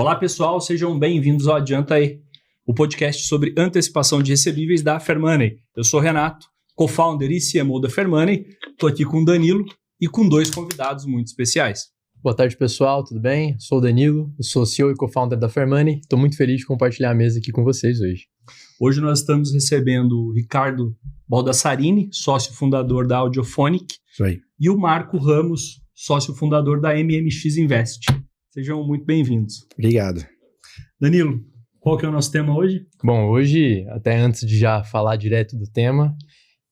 Olá pessoal, sejam bem-vindos ao Adianta Aí, o podcast sobre antecipação de recebíveis da Fairmoney. Eu sou Renato, co-founder e CMO da Fairmoney, estou aqui com o Danilo e com dois convidados muito especiais. Boa tarde pessoal, tudo bem? Sou o Danilo, eu sou CEO e co-founder da Fairmoney, estou muito feliz de compartilhar a mesa aqui com vocês hoje. Hoje nós estamos recebendo o Ricardo Baldassarini, sócio fundador da Audiophonic, Isso aí. E o Marco Ramos, sócio fundador da MMX Invest. Sejam muito bem-vindos. Obrigado. Danilo, qual que é o nosso tema hoje? Bom, hoje, até antes de já falar direto do tema,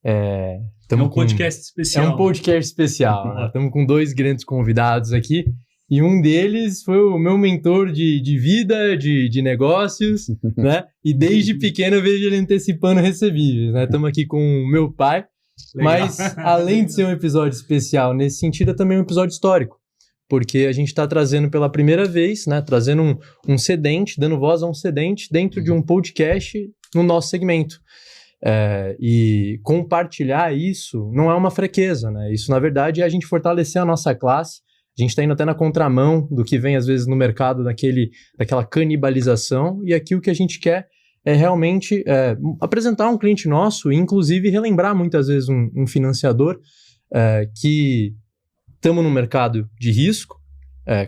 é um podcast especial. É um podcast especial. Né? Estamos com dois grandes convidados aqui. E um deles foi o meu mentor de vida, de negócios, né? E desde pequeno eu vejo ele antecipando recebíveis, né? Estamos aqui com o meu pai. Legal. Mas, além de ser um episódio especial nesse sentido, é também um episódio histórico. Porque a gente está trazendo pela primeira vez, né? Trazendo um cedente, dando voz a um cedente dentro de um podcast no nosso segmento. E compartilhar isso não é uma fraqueza, né? Isso, na verdade, é a gente fortalecer a nossa classe. A gente está indo até na contramão do que vem, às vezes, no mercado, daquela canibalização. E aqui o que a gente quer é realmente apresentar um cliente nosso e, inclusive, relembrar muitas vezes um financiador que estamos no mercado de risco,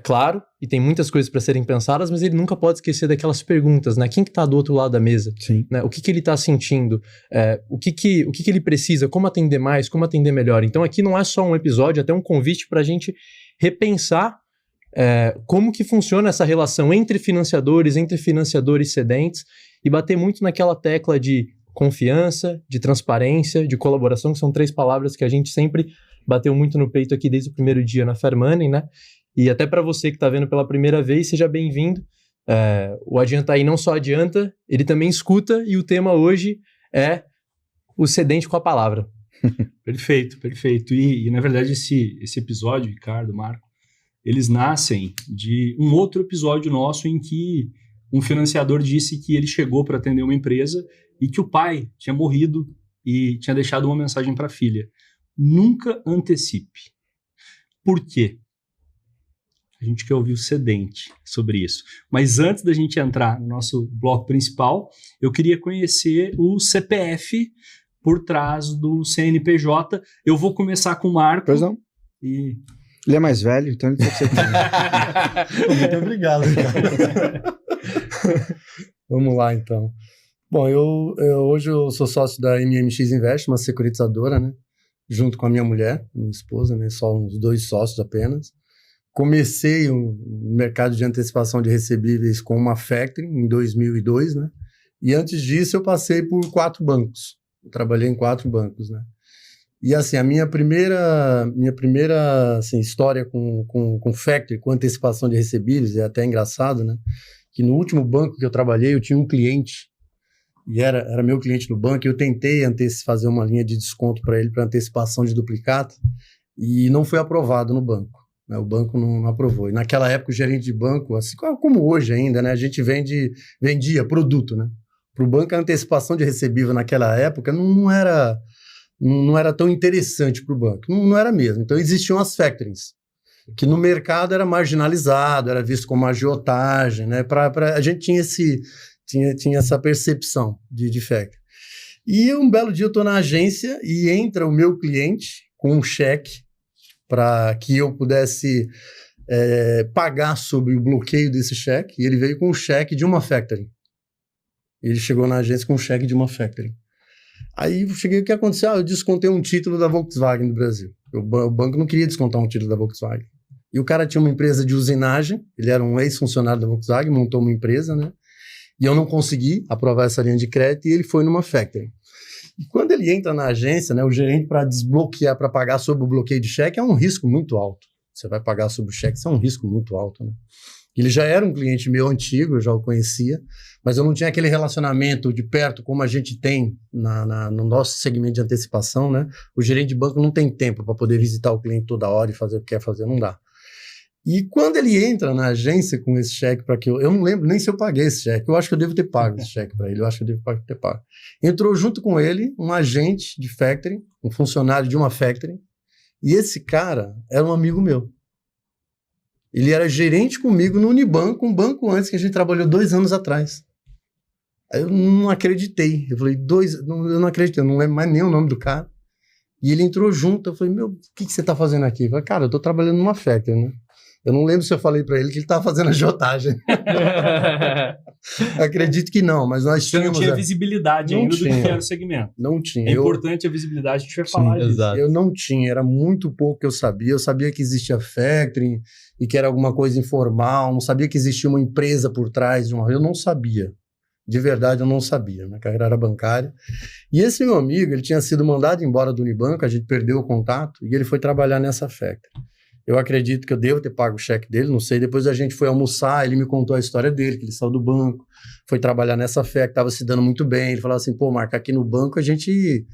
claro, e tem muitas coisas para serem pensadas, mas ele nunca pode esquecer daquelas perguntas, né? Quem que está do outro lado da mesa? Sim. Né? O que ele está sentindo? O que ele precisa? Como atender mais? Como atender melhor? Então, aqui não é só um episódio, é até um convite para a gente repensar como que funciona essa relação entre financiadores e cedentes e bater muito naquela tecla de confiança, de transparência, de colaboração, que são 3 palavras que a gente sempre bateu muito no peito aqui desde o primeiro dia na Fairmoney, né? E até para você que está vendo pela primeira vez, seja bem-vindo. O Adianta Aí não só adianta, ele também escuta, e o tema hoje é o cedente com a palavra. Perfeito. E na verdade esse episódio, Ricardo, Marco, eles nascem de um outro episódio nosso em que um financiador disse que ele chegou para atender uma empresa e que o pai tinha morrido e tinha deixado uma mensagem para a filha. Nunca antecipe. Por quê? A gente quer ouvir o cedente sobre isso. Mas antes da gente entrar no nosso bloco principal, eu queria conhecer o CPF por trás do CNPJ. Eu vou começar com o Marco. Pois não. Ele é mais velho, então ele pode ser. Muito obrigado, cara. Vamos lá, então. Bom, hoje eu sou sócio da MMX Invest, uma securitizadora, né? Junto com a minha mulher, minha esposa, né? Só uns 2 sócios apenas. Comecei o mercado de antecipação de recebíveis com uma factoring em 2002, né? E antes disso eu passei por 4 bancos. Eu trabalhei em 4 bancos, né? E assim, a minha primeira assim, história com factoring, com antecipação de recebíveis, é até engraçado, né? Que no último banco que eu trabalhei, eu tinha um cliente, e era meu cliente no banco, e eu tentei fazer uma linha de desconto para ele, para antecipação de duplicata, e não foi aprovado no banco. Né? O banco não aprovou. E naquela época, o gerente de banco, assim como hoje ainda, né? A gente vendia produto, né? Para o banco, a antecipação de recebível naquela época não era tão interessante para o banco. Não era mesmo. Então, existiam as factorings, que no mercado era marginalizado, era visto como agiotagem, né? A gente tinha essa percepção de factoring. E um belo dia eu estou na agência e entra o meu cliente com um cheque para que eu pudesse pagar sobre o bloqueio desse cheque, e ele veio com um cheque de uma factoring. Ele chegou na agência com um cheque de uma factoring. Aí eu cheguei, o que aconteceu? Eu descontei um título da Volkswagen do Brasil. O banco não queria descontar um título da Volkswagen. E o cara tinha uma empresa de usinagem, ele era um ex-funcionário da Volkswagen, montou uma empresa, né? E eu não consegui aprovar essa linha de crédito e ele foi numa factoring. E quando ele entra na agência, né, o gerente para desbloquear, para pagar sobre o bloqueio de cheque é um risco muito alto. Você vai pagar sobre o cheque, isso é um risco muito alto, né? Ele já era um cliente meu antigo, eu já o conhecia, mas eu não tinha aquele relacionamento de perto como a gente tem no nosso segmento de antecipação, né? O gerente de banco não tem tempo para poder visitar o cliente toda hora e fazer o que quer fazer, não dá. E quando ele entra na agência com esse cheque para que eu não lembro nem se eu paguei esse cheque, eu acho que eu devo ter pago esse cheque para ele, eu acho que eu devo ter pago. Entrou junto com ele um agente de factoring, um funcionário de uma factoring, e esse cara era um amigo meu. Ele era gerente comigo no Unibanco, um banco antes que a gente trabalhou 2 anos atrás. Aí eu não acreditei. Eu falei, eu não acreditei, eu não lembro mais nem o nome do cara. E ele entrou junto. Eu falei, meu, o que você tá fazendo aqui? Eu falei, cara, eu tô trabalhando numa factory, né? Eu não lembro se eu falei para ele que ele tava fazendo agiotagem. Acredito que não, mas nós Você não tínhamos... tinha visibilidade Não ainda tinha. do que era o segmento. Não tinha. É importante a visibilidade, a gente vai falar disso. Exato. Eu não tinha, era muito pouco que eu sabia. Eu sabia que existia factoring e que era alguma coisa informal, não sabia que existia uma empresa por trás de uma... Eu não sabia. De verdade, eu não sabia. Minha carreira era bancária. E esse meu amigo, ele tinha sido mandado embora do Unibanco, a gente perdeu o contato e ele foi trabalhar nessa factory. Eu acredito que eu devo ter pago o cheque dele, não sei. Depois a gente foi almoçar, ele me contou a história dele, que ele saiu do banco, foi trabalhar nessa factory, estava se dando muito bem. Ele falava assim, pô, Marco, aqui no banco a gente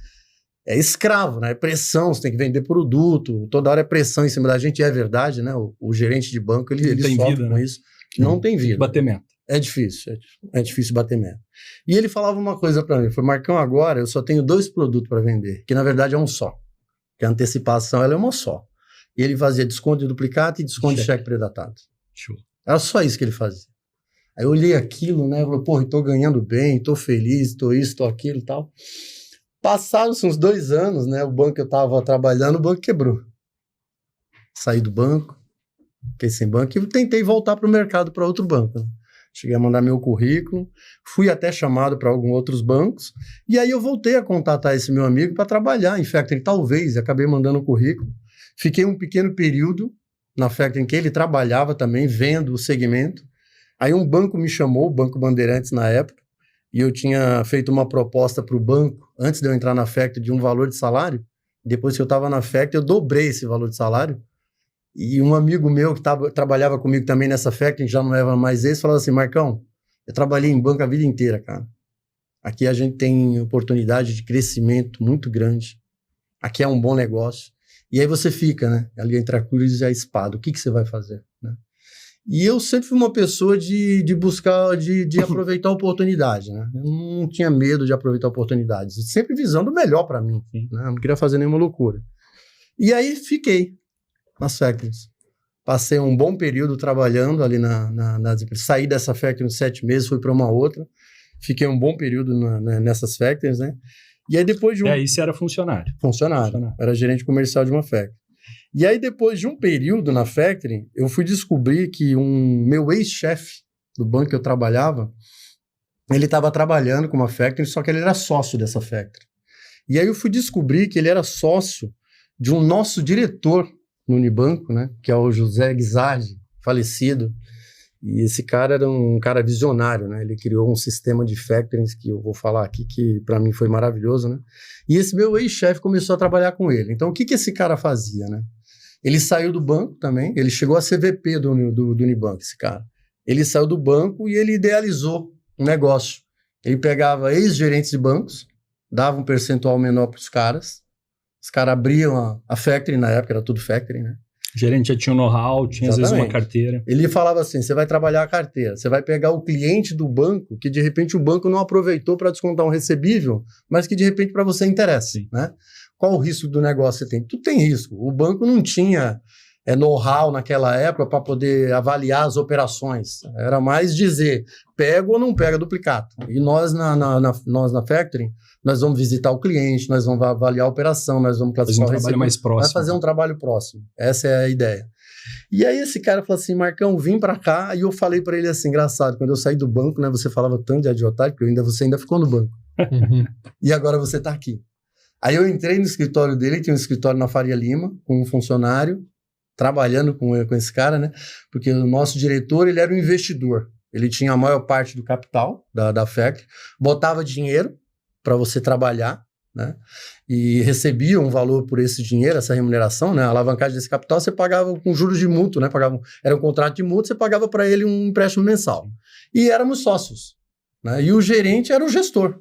é escravo, né? É pressão, você tem que vender produto, toda hora é pressão em cima da gente. E é verdade, né? O gerente de banco, ele tem sofre vida, com né? isso. Não tem vida. Batemento. É difícil bater meta. E ele falava uma coisa para mim, foi, Marcão, agora eu só tenho 2 produtos para vender, que na verdade é um só, que a antecipação ela é uma só. E ele fazia desconto de duplicata e desconto de cheque predatado. Show. Era só isso que ele fazia. Aí eu olhei aquilo, né, eu falei, porra, tô ganhando bem, tô feliz, tô isso, tô aquilo e tal. Passaram-se uns 2 anos, né, o banco que eu tava trabalhando, o banco quebrou. Saí do banco, fiquei sem banco e tentei voltar pro mercado para outro banco, né? Cheguei a mandar meu currículo, fui até chamado para alguns outros bancos, e aí eu voltei a contatar esse meu amigo para trabalhar em factoring, talvez, acabei mandando o currículo. Fiquei um pequeno período na factoring que ele trabalhava também, vendo o segmento. Aí um banco me chamou, o Banco Bandeirantes na época, e eu tinha feito uma proposta para o banco, antes de eu entrar na factoring, de um valor de salário. Depois que eu estava na factoring, eu dobrei esse valor de salário. E um amigo meu que trabalhava comigo também nessa factoring, já não era mais esse, falava assim, Marcão, eu trabalhei em banco a vida inteira, cara. Aqui a gente tem oportunidade de crescimento muito grande. Aqui é um bom negócio. E aí você fica, né? Ali entre a cruz e a espada. O que você vai fazer, né? E eu sempre fui uma pessoa de buscar, de aproveitar a oportunidade, né? Eu não tinha medo de aproveitar oportunidades. Sempre visando o melhor para mim, né? Eu não queria fazer nenhuma loucura. E aí fiquei nas factories. Passei um bom período trabalhando ali nas empresas. Saí dessa factory uns 7 meses, fui para uma outra. Fiquei um bom período nessas factories, né? E aí depois de aí você era funcionário. Funcionário. Era gerente comercial de uma factory. E aí depois de um período na factory, eu fui descobrir que meu ex-chefe do banco que eu trabalhava, ele estava trabalhando com uma factory, só que ele era sócio dessa factory. E aí eu fui descobrir que ele era sócio de um nosso diretor no Unibanco, né? Que é o José Guizardi, falecido. E esse cara era um cara visionário, né? Ele criou um sistema de factorings que eu vou falar aqui, que para mim foi maravilhoso, né? E esse meu ex-chefe começou a trabalhar com ele. Então, o que esse cara fazia, né? Ele saiu do banco também, ele chegou a ser VP do Unibanco, esse cara. Ele saiu do banco e ele idealizou um negócio. Ele pegava ex-gerentes de bancos, dava um percentual menor para os caras abriam a factory, na época era tudo factory, né? O gerente já tinha um know-how, tinha às vezes uma Exatamente. carteira. Ele falava assim, você vai trabalhar a carteira, você vai pegar o cliente do banco, que de repente o banco não aproveitou para descontar um recebível, mas que de repente para você interessa, né? Qual o risco do negócio que você tem? Tudo tem risco. O banco não tinha know-how naquela época para poder avaliar as operações. Era mais dizer, pega ou não pega duplicata. E nós na factory, nós vamos visitar o cliente, nós vamos avaliar a operação, nós vamos classificar fazer um trabalho mais próximo. Vai fazer um trabalho próximo. Essa é a ideia. E aí esse cara falou assim, Marcão, vim pra cá, e eu falei pra ele assim, engraçado, quando eu saí do banco, né, você falava tanto de agiotagem, porque você ainda ficou no banco. E agora você tá aqui. Aí eu entrei no escritório dele, tinha um escritório na Faria Lima, com um funcionário, trabalhando com esse cara, né, porque o nosso diretor, ele era um investidor. Ele tinha a maior parte do capital da factory, botava dinheiro para você trabalhar, né? E recebia um valor por esse dinheiro, essa remuneração, né? A alavancagem desse capital você pagava com juros de mútuo, né? Era um contrato de mútuo, você pagava para ele um empréstimo mensal. E éramos sócios, né? E o gerente era o gestor.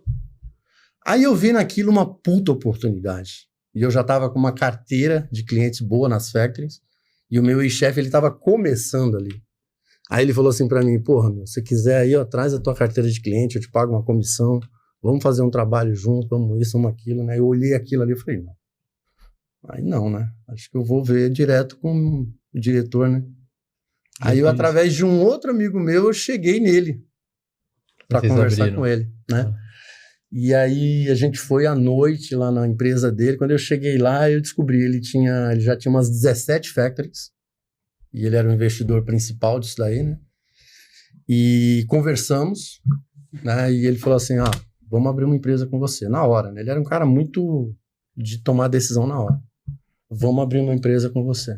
Aí eu vi naquilo uma puta oportunidade. E eu já estava com uma carteira de clientes boa nas factories, e o meu ex-chefe, ele estava começando ali. Aí ele falou assim para mim, porra, meu, se você quiser aí, ó, traz a tua carteira de cliente, eu te pago uma comissão, vamos fazer um trabalho junto, vamos isso, vamos aquilo, né? Eu olhei aquilo ali e falei, não. Aí não, né? Acho que eu vou ver direto com o diretor, né? Aí eu, através de um outro amigo meu, eu cheguei nele para conversar com ele, né? E aí a gente foi à noite lá na empresa dele. Quando eu cheguei lá, eu descobri ele já tinha umas 17 factories e ele era o investidor principal disso daí, né? E conversamos, né? E ele falou assim, vamos abrir uma empresa com você, na hora, né? Ele era um cara muito de tomar decisão na hora. Vamos abrir uma empresa com você.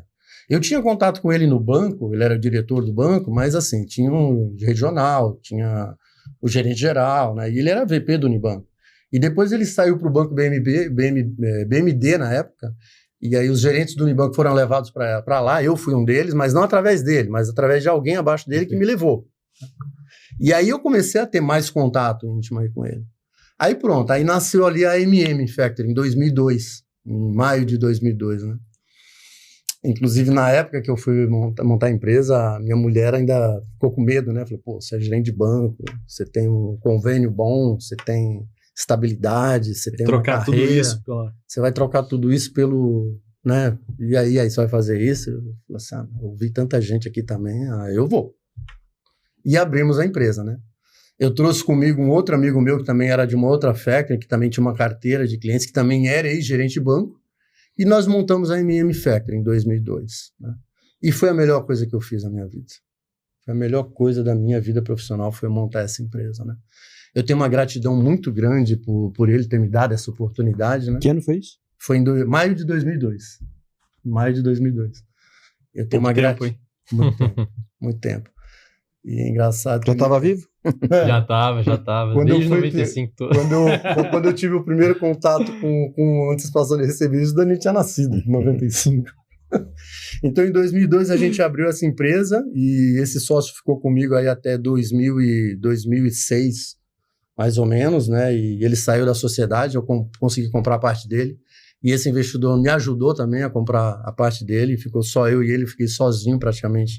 Eu tinha contato com ele no banco, ele era o diretor do banco, mas assim, tinha um regional, tinha o gerente geral, né? E ele era VP do Unibanco. E depois ele saiu para o banco BMD na época, e aí os gerentes do Unibanco foram levados para lá, eu fui um deles, mas não através dele, mas através de alguém abaixo dele que me levou. E aí eu comecei a ter mais contato íntimo aí com ele. Aí pronto, aí nasceu ali a MM Factory em 2002, em maio de 2002, né? Inclusive, na época que eu fui montar a empresa, a minha mulher ainda ficou com medo, né? Falei, pô, você é gerente de banco, você tem um convênio bom, você tem estabilidade, você tem uma carreira. Tudo isso, você vai trocar tudo isso pelo, né? E aí você vai fazer isso? Eu falei assim, eu vi tanta gente aqui também, eu vou. E abrimos a empresa, né? Eu trouxe comigo um outro amigo meu que também era de uma outra factory, que também tinha uma carteira de clientes, que também era ex-gerente de banco. E nós montamos a MM Factory em 2002. Né? E foi a melhor coisa que eu fiz na minha vida. Foi a melhor coisa da minha vida profissional foi montar essa empresa. Né? Eu tenho uma gratidão muito grande por ele ter me dado essa oportunidade. Né? Que ano foi isso? Foi em maio de 2002. Maio de 2002. Eu tenho uma gratidão. Muito tempo. Muito tempo. E é engraçado. Já estava vivo? Já tava. Desde 95. Quando eu tive o primeiro contato com antecipação de recebíveis, o Dani tinha nascido, em 95. Então, em 2002, a gente abriu essa empresa e esse sócio ficou comigo aí até 2006, mais ou menos, né? E ele saiu da sociedade, eu consegui comprar a parte dele. E esse investidor me ajudou também a comprar a parte dele. Ficou só eu e ele, fiquei sozinho praticamente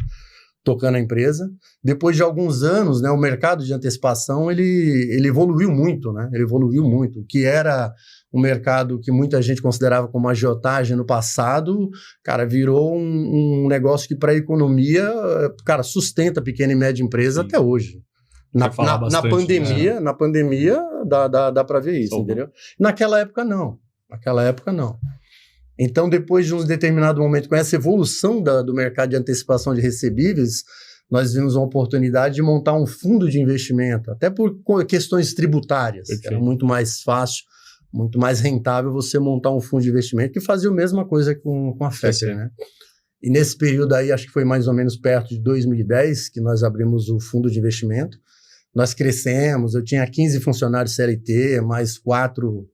tocando a empresa. Depois de alguns anos, né, o mercado de antecipação, ele evoluiu muito, né? Ele evoluiu muito. O que era um mercado que muita gente considerava como agiotagem no passado, cara, virou um negócio que para a economia, cara, sustenta a pequena e média empresa até hoje. Na pandemia dá para ver isso, entendeu? Naquela época, não. Então, depois de um determinado momento, com essa evolução do mercado de antecipação de recebíveis, nós vimos uma oportunidade de montar um fundo de investimento, até por questões tributárias. Era muito mais fácil, muito mais rentável você montar um fundo de investimento que fazia a mesma coisa com a Factory, né? E nesse período aí, acho que foi mais ou menos perto de 2010, que nós abrimos o fundo de investimento. Nós crescemos, eu tinha 15 funcionários CLT, mais 4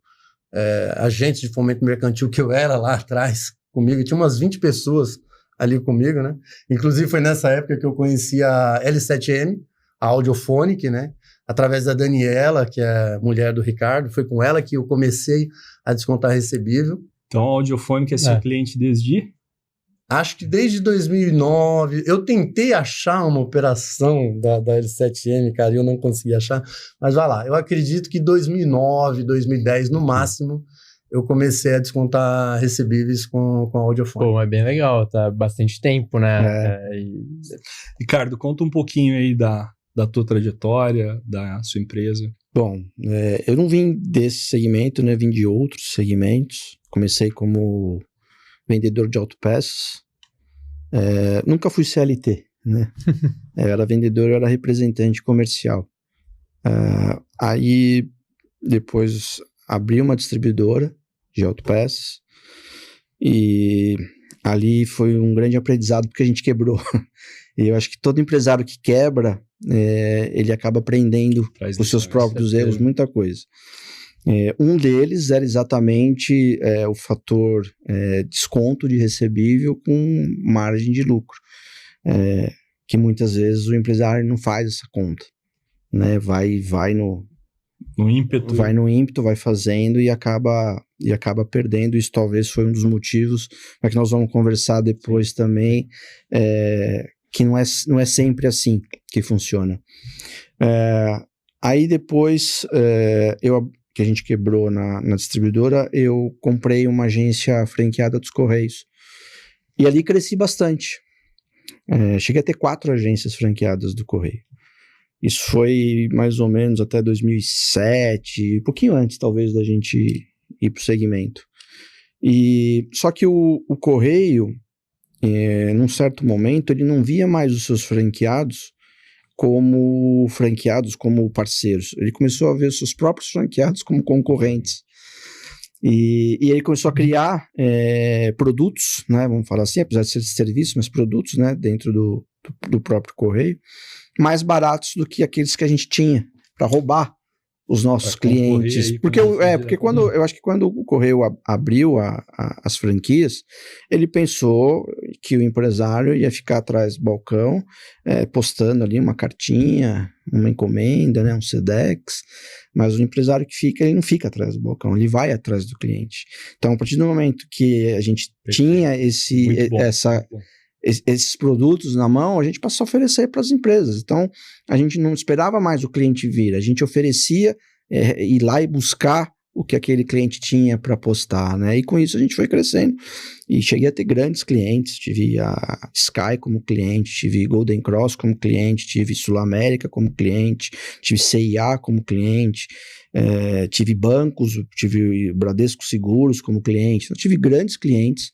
agentes de fomento mercantil que eu era lá atrás comigo, tinha umas 20 pessoas ali comigo, né? Inclusive foi nessa época que eu conheci a L7M, a Audiophonic, né? Através da Daniela, que é mulher do Ricardo, foi com ela que eu comecei a descontar recebível. Então a Audiophonic é seu cliente desde? Acho que desde 2009, eu tentei achar uma operação da L7M, cara, e eu não consegui achar, mas vai lá, eu acredito que 2009, 2010, no máximo, eu comecei a descontar recebíveis com a Audiophonic. Pô, é bem legal, tá bastante tempo, né? Ricardo, conta um pouquinho aí da tua trajetória, da sua empresa. Bom, eu não vim desse segmento, né? Vim de outros segmentos, comecei como vendedor de autopeças, nunca fui CLT, né? Eu era vendedor, eu era representante comercial. Aí, depois, abri uma distribuidora de autopeças e ali foi um grande aprendizado porque a gente quebrou. E eu acho que todo empresário que quebra, ele acaba aprendendo os seus próprios erros, muita coisa. Um deles era exatamente o fator desconto de recebível com margem de lucro, que muitas vezes o empresário não faz essa conta, né? Vai no ímpeto, vai fazendo e acaba perdendo. Isso talvez foi um dos motivos, mas que nós vamos conversar depois também, que não é sempre assim que funciona. Aí depois que a gente quebrou na distribuidora, eu comprei uma agência franqueada dos Correios. E ali cresci bastante. Cheguei a ter 4 agências franqueadas do Correio. Isso foi mais ou menos até 2007, um pouquinho antes, talvez, da gente ir para o segmento. Só que o Correio, num certo momento, ele não via mais os seus franqueados como parceiros. Ele começou a ver os seus próprios franqueados como concorrentes. E ele começou a criar produtos, né, vamos falar assim, apesar de ser serviço, mas produtos, né, dentro do próprio Correio, mais baratos do que aqueles que a gente tinha, para roubar os nossos clientes. Porque eu acho que quando o Correio abriu as franquias, ele pensou que o empresário ia ficar atrás do balcão, postando ali uma cartinha, uma encomenda, né, um Sedex, mas o empresário que fica, ele não fica atrás do balcão, ele vai atrás do cliente. Então, a partir do momento que a gente tinha esses produtos na mão, a gente passou a oferecer para as empresas. Então, a gente não esperava mais o cliente vir, a gente oferecia ir lá e buscar o que aquele cliente tinha para postar, né? E com isso a gente foi crescendo. E cheguei a ter grandes clientes, tive a Sky como cliente, tive Golden Cross como cliente, tive Sul América como cliente, tive CIA como cliente, tive bancos, tive Bradesco Seguros como cliente. Então, tive grandes clientes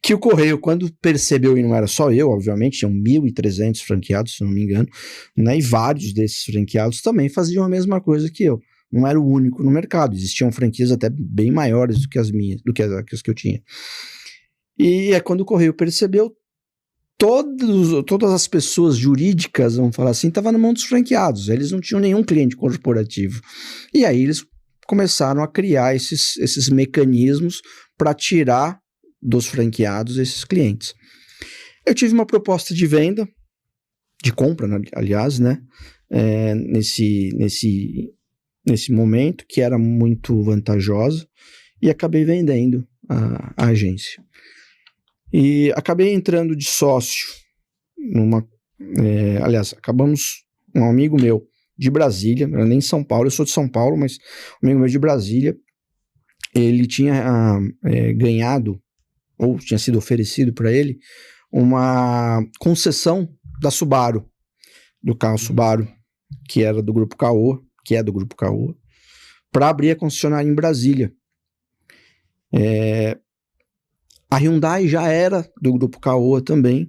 que o Correio, quando percebeu, e não era só eu, obviamente, tinham 1.300 franqueados, se não me engano, né, e vários desses franqueados também faziam a mesma coisa que eu. Não era o único no mercado, existiam franquias até bem maiores do que as minhas, do que as que eu tinha. E é quando o Correio percebeu, todas as pessoas jurídicas, vamos falar assim, estavam na mão dos franqueados, eles não tinham nenhum cliente corporativo. E aí eles começaram a criar esses mecanismos para tirar dos franqueados esses clientes. Eu tive uma proposta de venda, de compra, aliás, né, nesse momento, que era muito vantajosa, e acabei vendendo a agência. E acabei entrando de sócio acabamos, um amigo meu de Brasília, não era nem São Paulo, eu sou de São Paulo, mas um amigo meu de Brasília, ele tinha ganhado, ou tinha sido oferecido para ele, uma concessão da Subaru, do carro Subaru, que era do Grupo Caoa, para abrir a concessionária em Brasília. A Hyundai já era do Grupo Caoa também,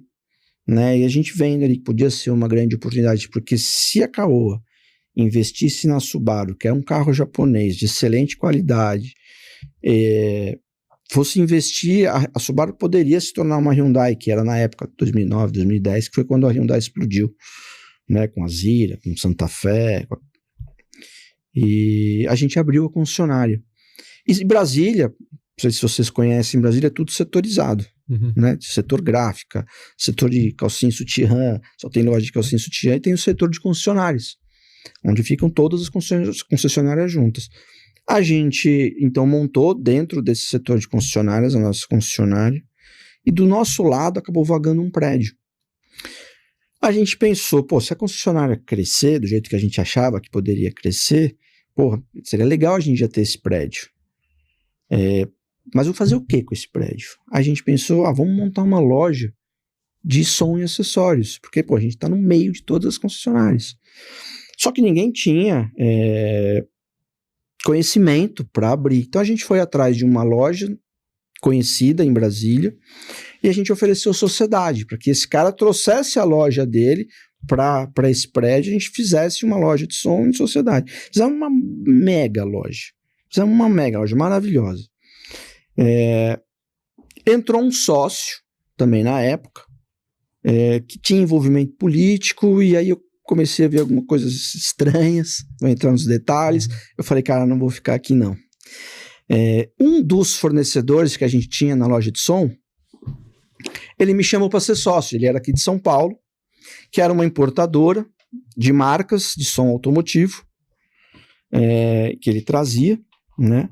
né? E a gente vendo ali que podia ser uma grande oportunidade, porque se a Caoa investisse na Subaru, que é um carro japonês de excelente qualidade, fosse investir, a Subaru poderia se tornar uma Hyundai, que era na época 2009, 2010, que foi quando a Hyundai explodiu, né, com a Zira, com Santa Fé, e a gente abriu a concessionária. E Brasília, não sei se vocês conhecem, Brasília é tudo setorizado, né, setor gráfica, setor de calcinha e sutiã, só tem loja de calcinha e sutiã, e tem o setor de concessionárias, onde ficam todas as concessionárias juntas. A gente, então, montou dentro desse setor de concessionárias, a nossa concessionária, e do nosso lado acabou vagando um prédio. A gente pensou, se a concessionária crescer do jeito que a gente achava que poderia crescer, seria legal a gente já ter esse prédio. Mas vou fazer o que com esse prédio? A gente pensou, vamos montar uma loja de som e acessórios, porque, a gente está no meio de todas as concessionárias. Só que ninguém tinha conhecimento para abrir. Então a gente foi atrás de uma loja conhecida em Brasília e a gente ofereceu sociedade para que esse cara trouxesse a loja dele para esse prédio, a gente fizesse uma loja de som em sociedade. Fizemos uma mega loja maravilhosa. Entrou um sócio também na época que tinha envolvimento político, e aí eu comecei a ver algumas coisas estranhas, vou entrar nos detalhes. Eu falei, cara, não vou ficar aqui não. Um dos fornecedores que a gente tinha na loja de som, ele me chamou para ser sócio. Ele era aqui de São Paulo, que era uma importadora de marcas de som automotivo, que ele trazia, né?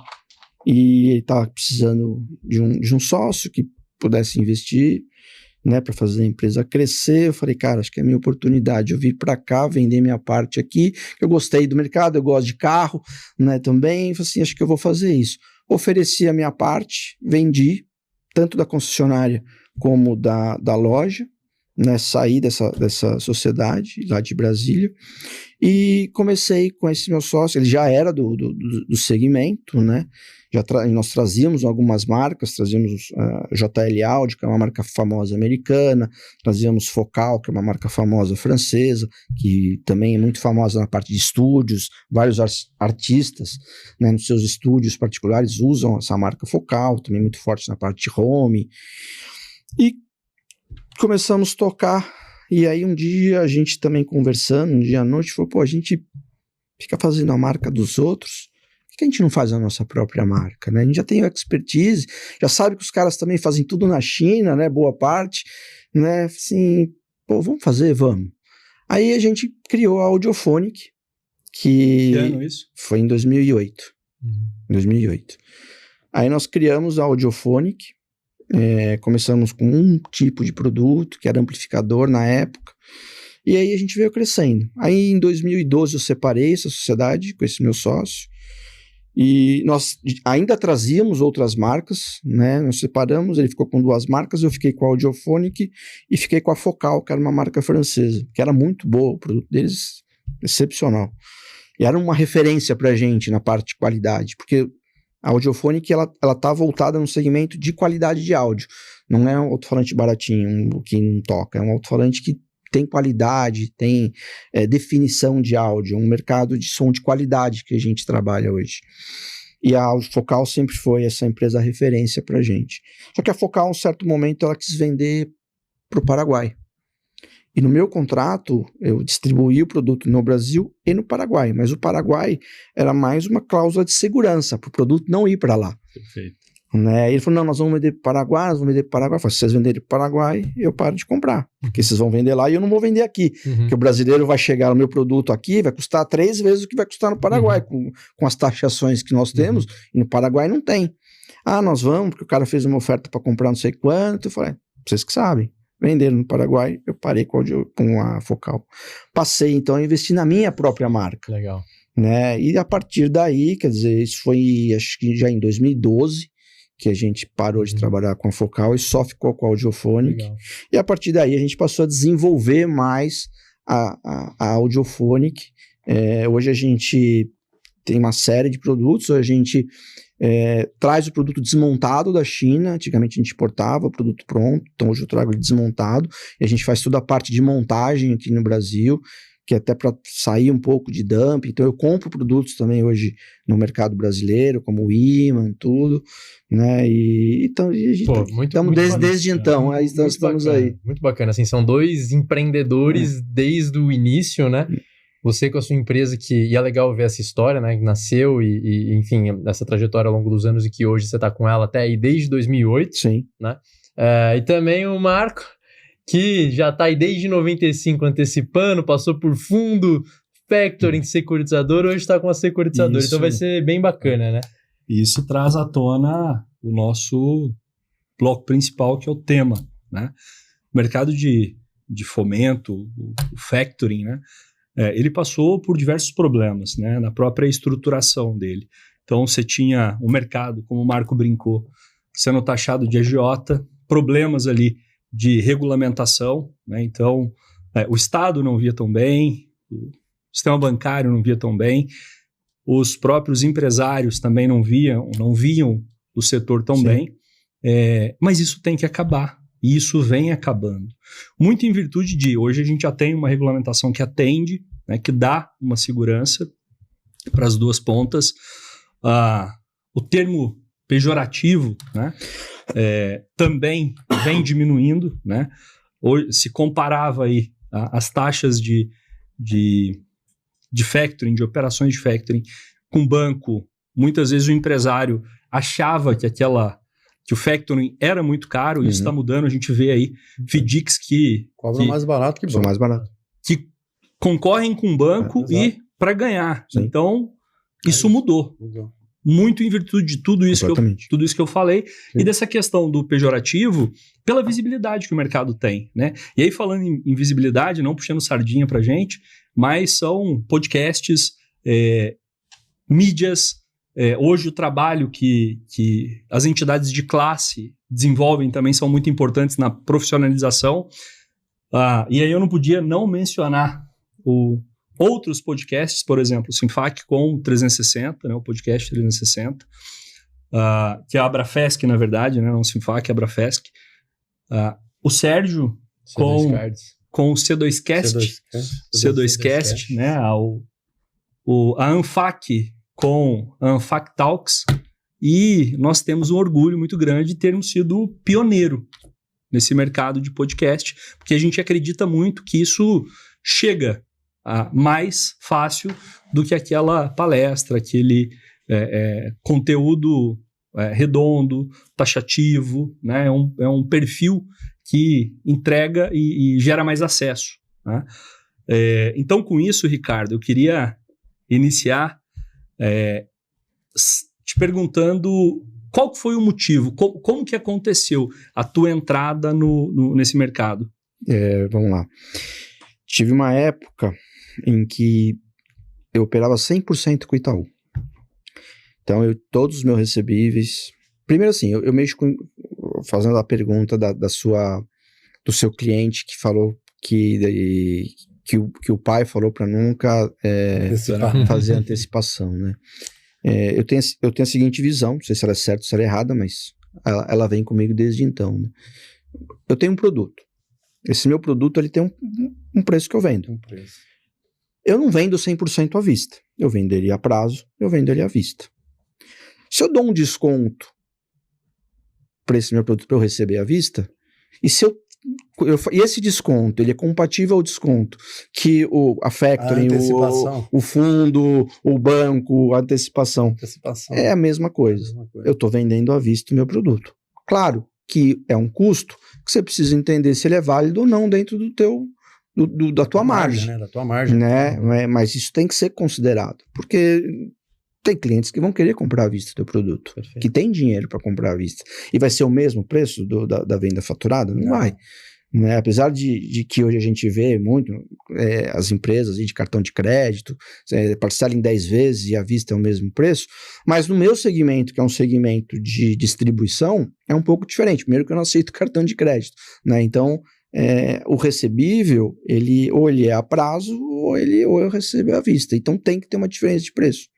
E ele estava precisando de um sócio que pudesse investir, né, para fazer a empresa crescer. Eu falei, cara, acho que é a minha oportunidade, eu vir para cá, vender minha parte aqui, eu gostei do mercado, eu gosto de carro, né, também, eu falei assim, acho que eu vou fazer isso. Ofereci a minha parte, vendi, tanto da concessionária como da loja, né, saí dessa sociedade lá de Brasília e comecei com esse meu sócio. Ele já era do segmento, né? Nós trazíamos algumas marcas, trazíamos JL Audio, que é uma marca famosa americana, trazíamos Focal, que é uma marca famosa francesa, que também é muito famosa na parte de estúdios. Vários artistas, né, nos seus estúdios particulares usam essa marca Focal, também muito forte na parte de home. E começamos a tocar, e aí um dia a gente também conversando, um dia à noite, falou, pô, a gente fica fazendo a marca dos outros, por que a gente não faz a nossa própria marca, né? A gente já tem expertise, já sabe que os caras também fazem tudo na China, né, boa parte, né, assim, pô, vamos fazer, vamos. Aí a gente criou a Audiophonic, que ano isso? foi em 2008, 2008. Aí nós criamos a Audiophonic. Começamos com um tipo de produto, que era amplificador na época, e aí a gente veio crescendo. Aí em 2012 eu separei essa sociedade com esse meu sócio, e nós ainda trazíamos outras marcas, né? Nós separamos, ele ficou com 2 marcas, eu fiquei com a Audiophonic e fiquei com a Focal, que era uma marca francesa, que era muito boa, o produto deles excepcional. E era uma referência pra gente na parte de qualidade, porque a Audiophonic, ela tá voltada no segmento de qualidade de áudio. Não é um alto-falante baratinho, que não toca. É um alto-falante que tem qualidade, tem definição de áudio. Um mercado de som de qualidade que a gente trabalha hoje. E a Focal sempre foi essa empresa referência pra gente. Só que a Focal, em um certo momento, ela quis vender pro Paraguai. E no meu contrato, eu distribuí o produto no Brasil e no Paraguai, mas o Paraguai era mais uma cláusula de segurança, para o produto não ir para lá. Perfeito. Né? Ele falou, não, nós vamos vender para o Paraguai, nós vamos vender para o Paraguai. Eu falei, se vocês venderem para o Paraguai, eu paro de comprar, porque vocês vão vender lá e eu não vou vender aqui. Porque o brasileiro vai chegar no meu produto aqui, vai custar 3 vezes o que vai custar no Paraguai, com as taxações que nós temos, e no Paraguai não tem. Ah, nós vamos, porque o cara fez uma oferta para comprar não sei quanto. Eu falei, vocês que sabem. Venderam no Paraguai, eu parei com a Focal. Passei, então, a investir na minha própria marca. Legal. Né? E a partir daí, quer dizer, isso foi, acho que já em 2012, que a gente parou de trabalhar com a Focal e só ficou com a Audiophonic. Legal. E a partir daí a gente passou a desenvolver mais a Audiophonic. Hoje a gente tem uma série de produtos, a gente traz o produto desmontado da China. Antigamente a gente importava o produto pronto, então hoje eu trago ele desmontado, e a gente faz toda a parte de montagem aqui no Brasil, que é até para sair um pouco de dumping. Então eu compro produtos também hoje no mercado brasileiro, como o Iman, tudo, né, e então a gente estamos desde então, aí nós estamos aí. Muito bacana, assim, são 2 empreendedores desde o início, né? Você com a sua empresa, e é legal ver essa história, né, que nasceu e enfim, essa trajetória ao longo dos anos e que hoje você está com ela até aí desde 2008. Sim. Né? E também o Marco, que já está aí desde 95 antecipando, passou por fundo, factoring, securitizador, hoje está com a securitizadora. Isso. Então vai ser bem bacana, né? Isso traz à tona o nosso bloco principal, que é o tema, né? O mercado de fomento, o factoring, né? Ele passou por diversos problemas, né, na própria estruturação dele. Então, você tinha o mercado, como o Marco brincou, sendo taxado de agiota, problemas ali de regulamentação, né? Então, o Estado não via tão bem, o sistema bancário não via tão bem, os próprios empresários também não viam o setor tão bem, mas isso tem que acabar. E isso vem acabando. Muito em virtude de, hoje a gente já tem uma regulamentação que atende, né, que dá uma segurança para as duas pontas. O termo pejorativo, né, também vem diminuindo, né? Hoje, se comparava aí as taxas de factoring, de operações de factoring com banco, muitas vezes o empresário achava que o factoring era muito caro, e isso está mudando. A gente vê aí FDICs que mais barato que banco. São mais barato. Que concorrem com o banco e para ganhar. Sim. Então, isso mudou. Muito em virtude de tudo isso que eu falei. Sim. E dessa questão do pejorativo, pela visibilidade que o mercado tem, né? E aí, falando em visibilidade, não puxando sardinha pra gente, mas são podcasts, mídias. Hoje o trabalho que as entidades de classe desenvolvem também são muito importantes na profissionalização. E aí eu não podia não mencionar outros podcasts, por exemplo, o Sinfac com 360, né, o podcast 360, que é a Abrafesc, na verdade, né, não o Sinfac, a Abrafesc. O Sérgio com o C2Cast, né, a Anfac com a Anfac Talks, e nós temos um orgulho muito grande de termos sido pioneiro nesse mercado de podcast, porque a gente acredita muito que isso chega mais fácil do que aquela palestra, aquele conteúdo redondo, taxativo, né? É um perfil que entrega e gera mais acesso, né? Então, com isso, Ricardo, eu queria iniciar te perguntando qual foi o motivo, como que aconteceu a tua entrada nesse mercado? Vamos lá. Tive uma época em que eu operava 100% com o Itaú. Então, todos os meus recebíveis... Primeiro assim, eu mexo com... Fazendo a pergunta do seu cliente que falou que o pai falou para nunca fazer antecipação, né? Eu tenho a seguinte visão, não sei se ela é certa ou se ela é errada, mas ela vem comigo desde então, né? Eu tenho um produto. Esse meu produto ele tem um preço que eu vendo. Eu não vendo 100% à vista. Eu vendo ele a prazo, eu vendo ele à vista. Se eu dou um desconto para esse meu produto para eu receber à vista, e esse desconto, ele é compatível ao desconto que a factoring, o fundo, o banco, a antecipação. É a mesma coisa. Eu estou vendendo à vista o meu produto. Claro que é um custo que você precisa entender se ele é válido ou não dentro da tua margem. Né? Da tua margem. Né? Mas isso tem que ser considerado, porque tem clientes que vão querer comprar à vista o teu produto, que tem dinheiro para comprar à vista. E vai ser o mesmo preço da venda faturada? Não vai. Né? Apesar de que hoje a gente vê muito as empresas de cartão de crédito parcelam em 10 vezes e à vista é o mesmo preço, mas no meu segmento, que é um segmento de distribuição, é um pouco diferente. Primeiro que eu não aceito cartão de crédito, né? Então o recebível, ou ele é a prazo ou eu recebo à vista. Então tem que ter uma diferença de preço.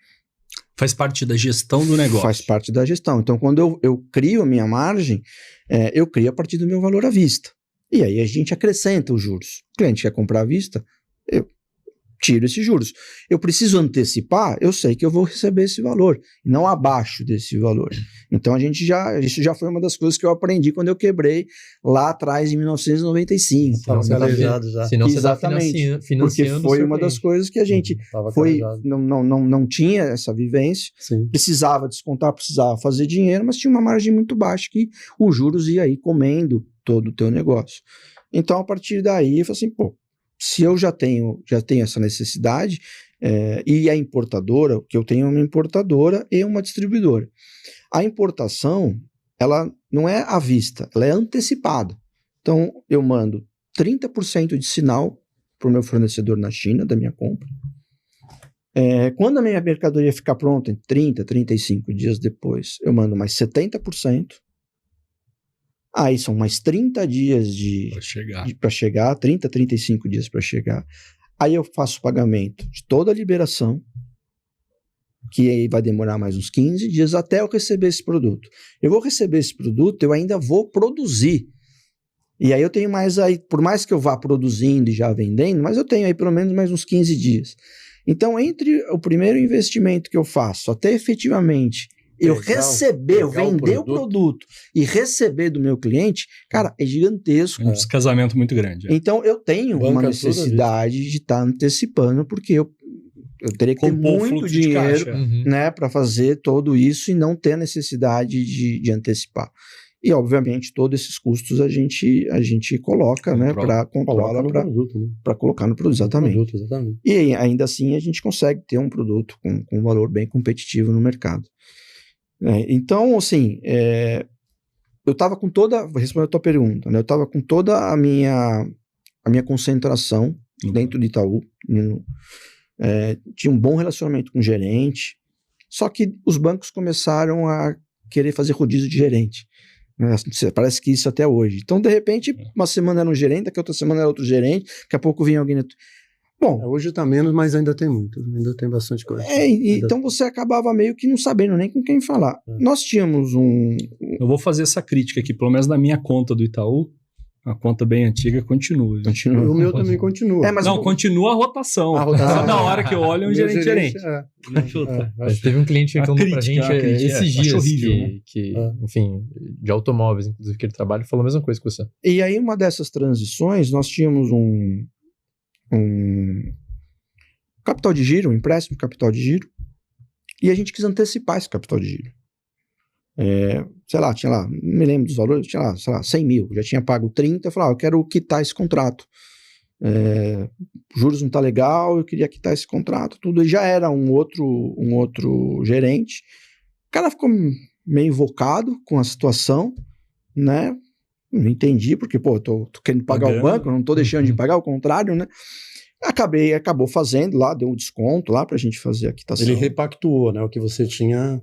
Faz parte da gestão do negócio. Faz parte da gestão. Então, quando eu crio a minha margem, eu crio a partir do meu valor à vista. E aí a gente acrescenta os juros. O cliente quer comprar à vista, eu tiro esses juros. Eu preciso antecipar, eu sei que eu vou receber esse valor, não abaixo desse valor. Então isso já foi uma das coisas que eu aprendi quando eu quebrei lá atrás em 1995. Senão você está financiando. Porque foi uma das coisas que a gente não tinha essa vivência. Sim. Precisava descontar, precisava fazer dinheiro, mas tinha uma margem muito baixa que os juros ia aí comendo todo o teu negócio. Então, a partir daí, eu falei assim, se eu já tenho essa necessidade, e a importadora, que eu tenho uma importadora e uma distribuidora. A importação, ela não é à vista, ela é antecipada. Então, eu mando 30% de sinal para o meu fornecedor na China, da minha compra. Quando a minha mercadoria ficar pronta, em 30, 35 dias depois, eu mando mais 70%. Aí são mais 30 dias para chegar, 30, 35 dias para chegar. Aí eu faço o pagamento de toda a liberação, que aí vai demorar mais uns 15 dias até eu receber esse produto. Eu vou receber esse produto, eu ainda vou produzir. E aí eu tenho mais aí, por mais que eu vá produzindo e já vendendo, mas eu tenho aí pelo menos mais uns 15 dias. Então, entre o primeiro investimento que eu faço até efetivamente eu vender o produto e receber do meu cliente, cara, é gigantesco. É um descasamento muito grande. Então, eu tenho uma necessidade de estar antecipando, porque eu teria que ter muito dinheiro, né, para fazer tudo isso e não ter a necessidade de antecipar. E, obviamente, todos esses custos a gente coloca, né, para controlar, para colocar no produto, exatamente. E ainda assim a gente consegue ter um produto com um valor bem competitivo no mercado. Então, assim, eu estava com respondendo a tua pergunta, né, eu estava com toda a minha concentração dentro do Itaú, tinha um bom relacionamento com o gerente, só que os bancos começaram a querer fazer rodízio de gerente. Né? Parece que isso até hoje. Então, de repente, uma semana era um gerente, daqui a outra semana era outro gerente, daqui a pouco vinha alguém... Bom, hoje tá menos, mas ainda tem muito. Ainda tem bastante coisa. Então você acabava meio que não sabendo nem com quem falar. Nós tínhamos Eu vou fazer essa crítica aqui, pelo menos na minha conta do Itaú, a conta bem antiga continua. O meu também continua. Mas não, continua a rotação. Cada hora que eu olho é um gerente. Teve um cliente que reclamou pra gente esses dias horrível, né? Enfim, de automóveis, inclusive, que ele trabalha, falou a mesma coisa que você. E aí, uma dessas transições, nós tínhamos um capital de giro, um empréstimo de capital de giro, e a gente quis antecipar esse capital de giro. Tinha lá, não me lembro dos valores, tinha lá, sei lá, 100 mil, já tinha pago 30, eu falei, eu quero quitar esse contrato. Juros não tá legal, eu queria quitar esse contrato, tudo, e já era um outro gerente. O cara ficou meio invocado com a situação, né? Não entendi, porque, tô querendo pagar o banco, não tô deixando de pagar, ao contrário, né? Acabou fazendo lá, deu um desconto lá pra gente fazer a quitação. Ele repactuou, né, o que você tinha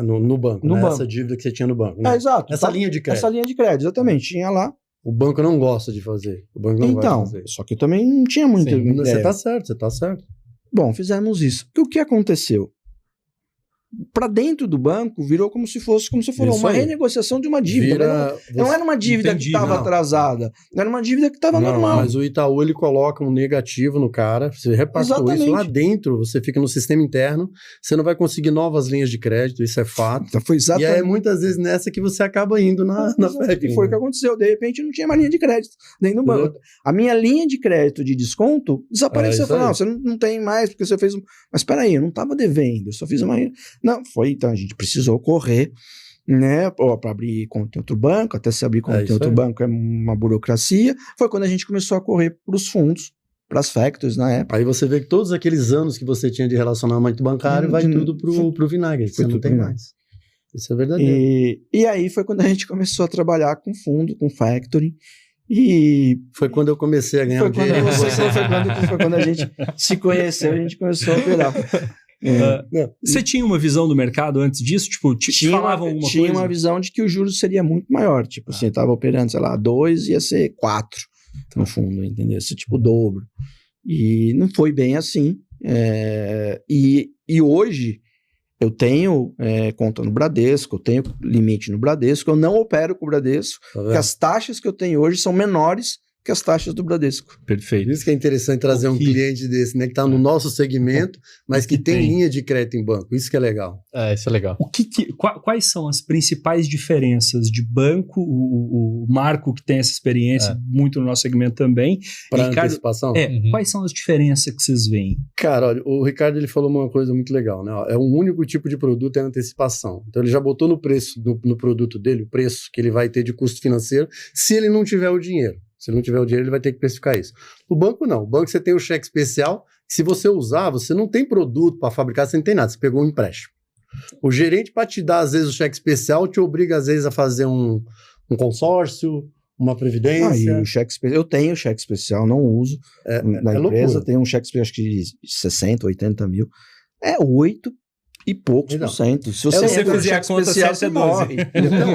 no banco, né? Essa dívida que você tinha no banco, né? Exato. Essa linha de crédito. Essa linha de crédito, exatamente, tinha lá. O banco não gosta de fazer. O banco não gosta de fazer. Só que eu também não tinha muita ideia. Você tá certo. Bom, fizemos isso. O que aconteceu? Para dentro do banco virou como se fosse uma renegociação de uma dívida. Não era uma dívida que estava atrasada, era uma dívida que estava normal. Mas o Itaú ele coloca um negativo no cara, você repactou isso lá dentro, você fica no sistema interno, você não vai conseguir novas linhas de crédito, isso é fato. Então foi exatamente... E é muitas vezes nessa que você acaba indo na FEC. E foi o que aconteceu, de repente não tinha mais linha de crédito dentro do banco. A minha linha de crédito de desconto desapareceu. Falei, você não tem mais porque você fez... Mas espera aí, eu não estava devendo, eu só fiz uma... Não, então a gente precisou correr, né, para abrir conta em outro banco, até se abrir conta em outro banco é uma burocracia. Foi quando a gente começou a correr para os fundos, para as factories na época. Aí você vê que todos aqueles anos que você tinha de relacionamento bancário vai tudo pro vinagre, você não tem mais. Isso é verdadeiro. E aí foi quando a gente começou a trabalhar com fundo, com factory. E foi quando eu comecei a ganhar dinheiro. Foi quando a gente se conheceu, a gente começou a operar. Você tinha uma visão do mercado antes disso? Tipo, falavam alguma coisa? Tinha uma visão de que o juros seria muito maior. Tipo assim, estava operando, sei lá, 2 ia ser 4 no fundo, entendeu? Esse tipo dobro. E não foi bem assim. E hoje eu tenho conta no Bradesco, eu tenho limite no Bradesco, eu não opero com o Bradesco, porque as taxas que eu tenho hoje são menores que as taxas do Bradesco. Perfeito. Por isso que é interessante trazer um cliente desse, né, que está no nosso segmento, mas que tem linha de crédito em banco. Isso que é legal. Isso é legal. Quais são as principais diferenças de banco, o Marco que tem essa experiência muito no nosso segmento também. Para antecipação? Quais são as diferenças que vocês veem? Cara, olha, o Ricardo ele falou uma coisa muito legal, né? É um único tipo de produto, é a antecipação. Então ele já botou no preço, no produto dele, o preço que ele vai ter de custo financeiro, se ele não tiver o dinheiro. Se ele não tiver o dinheiro, ele vai ter que precificar isso. O banco não. O banco você tem o cheque especial, que se você usar, você não tem produto para fabricar, você não tem nada, você pegou um empréstimo. O gerente, para te dar, às vezes, o cheque especial, te obriga, às vezes, a fazer um consórcio, uma previdência. O cheque especial, eu tenho cheque especial, não uso. Na empresa tem um cheque especial, acho que de 60, 80 mil. É 8 e poucos por cento. Se você fizer a conta especial, você morre.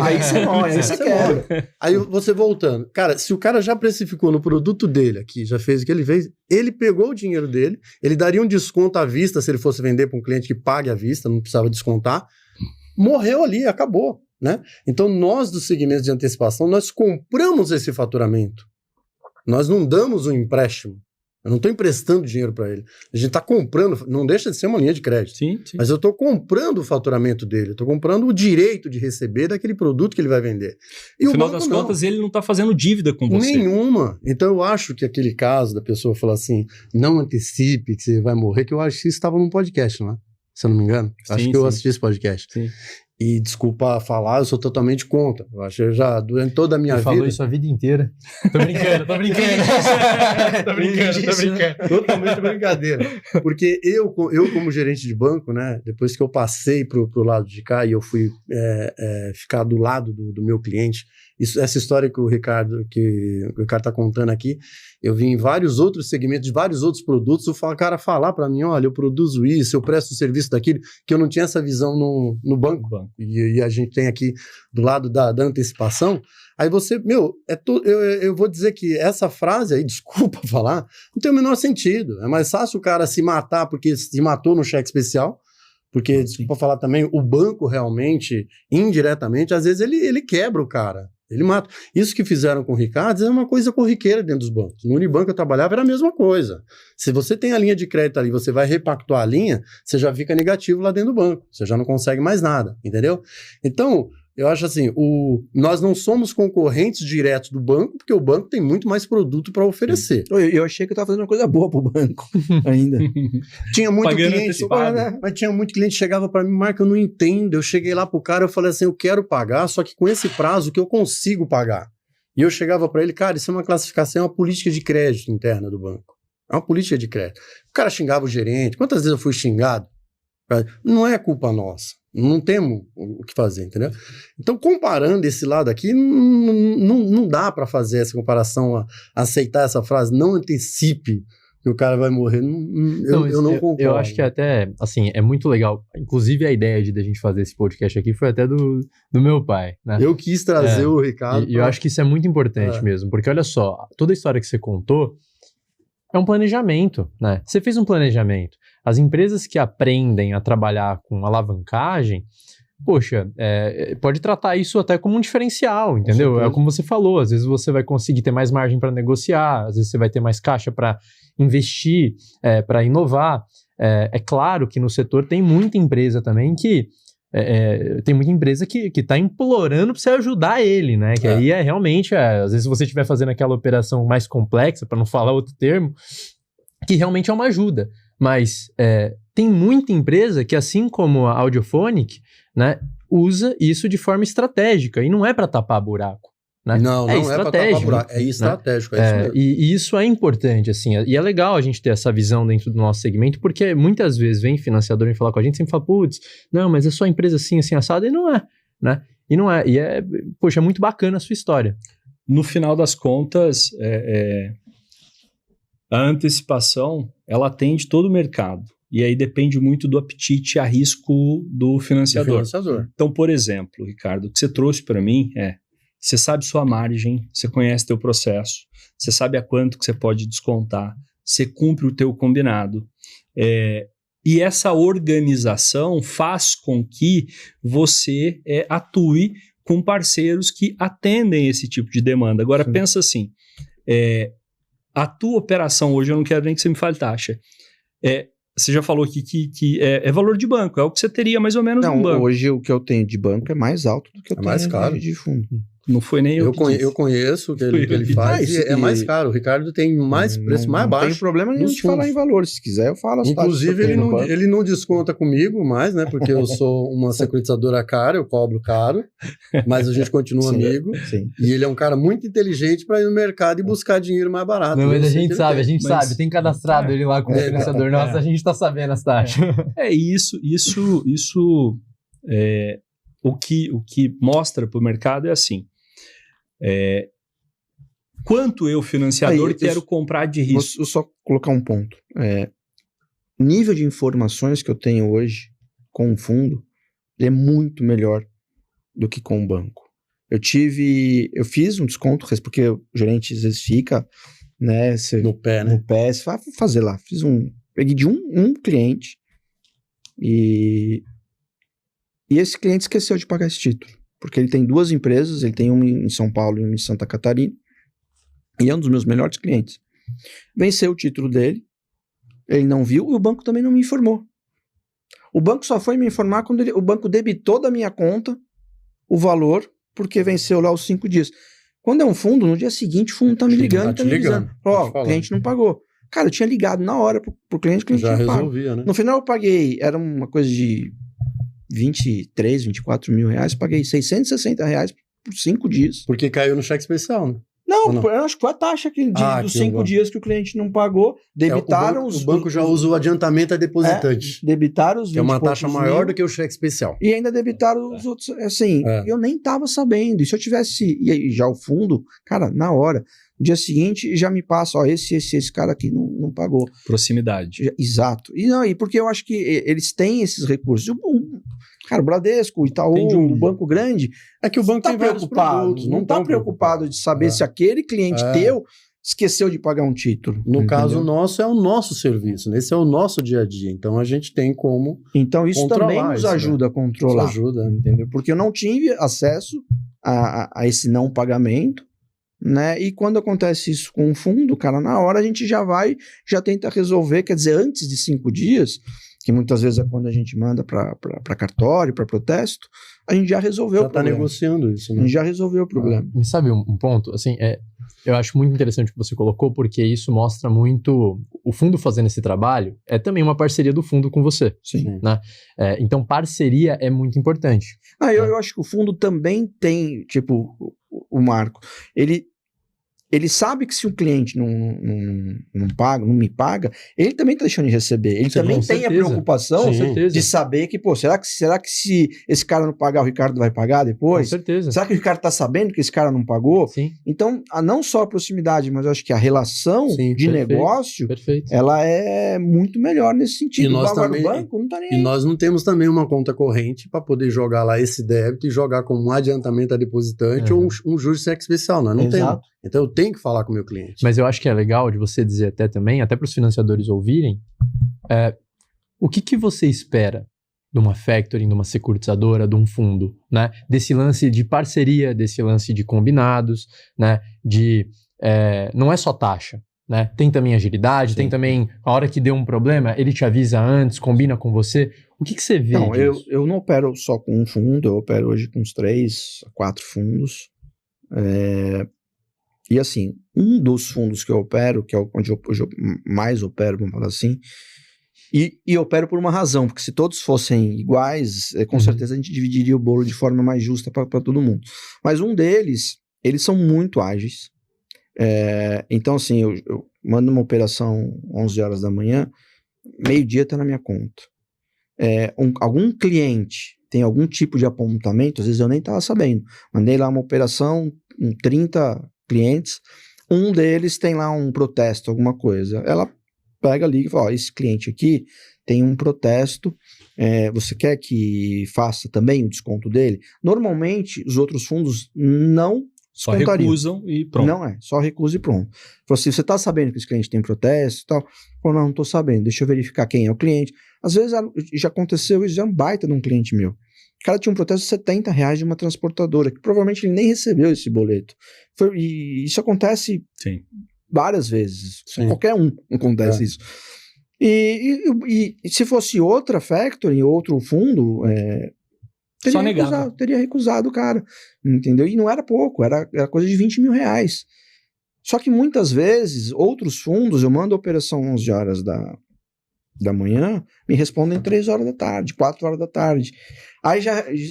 Aí você morre, aí você quebra. Aí você voltando. Cara, se o cara já precificou no produto dele aqui, já fez o que ele fez, ele pegou o dinheiro dele, ele daria um desconto à vista se ele fosse vender para um cliente que pague à vista, não precisava descontar, morreu ali, acabou, né? Então nós do segmento de antecipação, nós compramos esse faturamento. Nós não damos um empréstimo. Eu não estou emprestando dinheiro para ele. A gente está comprando, não deixa de ser uma linha de crédito. Sim. Mas eu estou comprando o faturamento dele, eu estou comprando o direito de receber daquele produto que ele vai vender. E no final das contas, ele não está fazendo dívida com você. Nenhuma. Então eu acho que aquele caso da pessoa falar assim, não antecipe que você vai morrer, que eu acho que isso estava num podcast, não é? Se eu não me engano. Acho que eu assisti esse podcast. Sim. E desculpa falar, eu sou totalmente contra. Eu acho que eu já, durante toda a minha vida... falou isso a vida inteira. Tô brincando. Totalmente brincadeira. Porque eu como gerente de banco, né, depois que eu passei pro lado de cá e eu fui ficar do lado do meu cliente, essa história que o Ricardo tá contando aqui, eu vi em vários outros segmentos, de vários outros produtos, o cara falar para mim, olha, eu produzo isso, eu presto serviço daquilo, que eu não tinha essa visão no banco. E a gente tem aqui do lado da antecipação. Aí você, eu vou dizer que essa frase aí, desculpa falar, não tem o menor sentido. É mais fácil o cara se matar porque se matou no cheque especial, porque, desculpa falar também, o banco realmente, indiretamente, às vezes ele quebra o cara, ele mata. Isso que fizeram com o Ricardo é uma coisa corriqueira dentro dos bancos. No Unibanco eu trabalhava, era a mesma coisa. Se você tem a linha de crédito ali, você vai repactuar a linha, você já fica negativo lá dentro do banco, você já não consegue mais nada, entendeu? Então, eu acho assim, nós não somos concorrentes diretos do banco, porque o banco tem muito mais produto para oferecer. Eu achei que eu estava fazendo uma coisa boa pro banco ainda. Tinha muito Pagando cliente, antecipado. mas tinha muito cliente que chegava para mim, Marco, eu não entendo. Eu cheguei lá pro cara, eu falei assim, eu quero pagar, só que com esse prazo que eu consigo pagar. E eu chegava para ele, cara, isso é uma classificação, é uma política de crédito interna do banco. É uma política de crédito. O cara xingava o gerente. Quantas vezes eu fui xingado? Não é culpa nossa. Não temos o que fazer, entendeu? Então, comparando esse lado aqui, não dá para fazer essa comparação, aceitar essa frase, não antecipe que o cara vai morrer. Eu não concordo. Eu acho que até, assim, é muito legal. Inclusive, a ideia de a gente fazer esse podcast aqui foi até do meu pai, né? Eu quis trazer o Ricardo. E eu acho que isso é muito importante mesmo, porque olha só, toda a história que você contou é um planejamento, né? Você fez um planejamento. As empresas que aprendem a trabalhar com alavancagem, poxa, pode tratar isso até como um diferencial, entendeu? É como você falou, às vezes você vai conseguir ter mais margem para negociar, às vezes você vai ter mais caixa para investir, para inovar. É claro que no setor tem muita empresa também que tem muita empresa que está implorando para você ajudar ele, né? Que aí realmente, às vezes você estiver fazendo aquela operação mais complexa, para não falar outro termo, que realmente é uma ajuda. Mas tem muita empresa que, assim como a Audiophonic, né, usa isso de forma estratégica e não é para tapar buraco. Né? Não é para tapar buraco, é estratégico, é isso mesmo. E isso é importante, assim, e é legal a gente ter essa visão dentro do nosso segmento, porque muitas vezes vem financiador e falar com a gente, sempre fala, putz, não, mas é só empresa assim, assim, assada, e não é, né? Poxa, é muito bacana a sua história. No final das contas, a antecipação, ela atende todo o mercado. E aí depende muito do apetite a risco do financiador. Então, por exemplo, Ricardo, o que você trouxe para mim você sabe sua margem, você conhece teu processo, você sabe a quanto que você pode descontar, você cumpre o teu combinado. E essa organização faz com que você atue com parceiros que atendem esse tipo de demanda. Agora, pensa assim, a tua operação hoje, eu não quero nem que você me fale taxa, você já falou aqui que é valor de banco, é o que você teria mais ou menos no banco. Hoje o que eu tenho de banco é mais alto do que eu tenho mais caro. De fundo. Não foi nem eu conheço o que ele faz e é mais caro. O Ricardo tem preço mais baixo. Não tem problema nenhum de falar em valores. Se quiser, eu falo as taxas. Inclusive, ele não desconta comigo mais, né? Porque eu sou uma securitizadora cara, eu cobro caro, mas a gente continua amigo. Sim. E ele é um cara muito inteligente para ir no mercado e buscar dinheiro mais barato. Não, mas a gente sabe, tem cadastrado ele lá com o financiador. Nossa, a gente tá sabendo as taxas. O que mostra para o mercado é assim. Quanto eu, financiador, quero comprar de risco? Vou só colocar um ponto. Nível de informações que eu tenho hoje com o fundo é muito melhor do que com o banco. Eu fiz um desconto, porque o gerente às vezes fica no pé, você vai fazer lá. Peguei de um cliente e esse cliente esqueceu de pagar esse título. Porque ele tem 2 empresas, ele tem uma em São Paulo e uma em Santa Catarina, e é um dos meus melhores clientes. Venceu o título dele, ele não viu, e o banco também não me informou. O banco só foi me informar quando o banco debitou da minha conta o valor, porque venceu lá os 5 dias. Quando é um fundo, no dia seguinte o fundo tá me ligando, tá me ligando. O cliente não pagou. Cara, eu tinha ligado na hora pro cliente, o cliente já não resolvia, pago. Né? No final eu paguei, era uma coisa de 23, 24 mil reais, paguei 660 reais por 5 dias. Porque caiu no cheque especial, né? Não, Não. eu acho que foi a taxa dos que 5 o- dias que o cliente não pagou, debitaram o banco já usa o adiantamento a depositante, debitaram os 20 que é uma e poucos taxa maior mil, do que o cheque especial. e ainda debitaram os outros, assim, É. eu nem tava sabendo, e se eu tivesse, e aí já o fundo, cara, na hora, no dia seguinte já me passa, ó, esse cara aqui não pagou. Proximidade. Exato. E porque eu acho que eles têm esses recursos. Cara, o Bradesco, o Itaú, Tem de o Banco Grande, É que o banco tá tem vários preocupado, produtos, não está tão preocupado de saber se aquele cliente teu esqueceu de pagar um título. No entendeu? caso nosso, é o nosso serviço, né? Esse é o nosso dia a dia. Então a gente tem como Então isso controlar também nos isso, ajuda a isso controlar. ajuda. Entendeu? Porque eu não tive acesso a esse não pagamento, né? E quando acontece isso com o fundo, cara, na hora a gente já tenta resolver, quer dizer, antes de 5 dias, que muitas vezes é quando a gente manda para cartório, para protesto, a gente já resolveu Já o está problema. negociando isso, A né? gente já resolveu o problema. Me sabe um ponto? Assim, eu acho muito interessante o que você colocou, porque isso mostra muito... O fundo fazendo esse trabalho é também uma parceria do fundo com você. Sim. Então, parceria é muito importante. Eu acho que o fundo também tem, tipo, o Marco, ele sabe que se o cliente não me paga, ele também está deixando de receber. Ele Sim, também com tem a certeza. preocupação Com certeza. de saber que, pô, será que se esse cara não pagar, o Ricardo vai pagar Com depois? certeza. Será que o Ricardo está sabendo que esse cara não pagou? Sim, Então, não só a proximidade, mas eu acho que a relação Sim, de perfeito. negócio, perfeito. ela é muito melhor nesse sentido. E nós Agora, também- o banco não tá nem E aí. nós não temos também uma conta corrente para poder jogar lá esse débito e jogar como um adiantamento a depositante ou um juros cheque especial. Nós não Exato. temos. Então eu tenho que falar com o meu cliente. Mas eu acho que é legal de você dizer até também, até para os financiadores ouvirem, o que você espera de uma factoring, de uma securitizadora, de um fundo, né? Desse lance de parceria, desse lance de combinados, né? Não é só taxa, né? Tem também agilidade, tem também, a hora que deu um problema, ele te avisa antes, combina com você. O que você vê Não, disso? eu não opero só com um fundo, eu opero hoje com uns 3 a 4 fundos. E assim, um dos fundos que eu opero, que é onde eu mais opero, vamos falar assim, e opero por uma razão, porque se todos fossem iguais, com certeza a gente dividiria o bolo de forma mais justa para todo mundo. Mas um deles, eles são muito ágeis. Então assim, eu mando uma operação 11 horas da manhã, meio-dia está na minha conta. Algum cliente tem algum tipo de apontamento, às vezes eu nem estava sabendo. Mandei lá uma operação, 30 clientes, um deles tem lá um protesto, alguma coisa. Ela pega ali e fala, ó, esse cliente aqui tem um protesto, você quer que faça também o desconto dele? Normalmente, os outros fundos não Só descontariam. recusam e pronto. Não só recusa e pronto. Falou assim, você está sabendo que esse cliente tem protesto e tal? Falou, não estou sabendo, deixa eu verificar quem é o cliente. Às vezes já aconteceu, isso é um baita de um cliente meu. O cara tinha um protesto de R$70 de uma transportadora, que provavelmente ele nem recebeu esse boleto. E isso acontece Sim. várias vezes. Sim. Qualquer um acontece isso. E se fosse outra factory, outro fundo, Só negava. teria recusado o cara, entendeu? E não era pouco, era coisa de R$20 mil. Só que muitas vezes, outros fundos, eu mando a operação 11 horas da manhã, me respondem 3 horas da tarde, 4 horas da tarde. Aí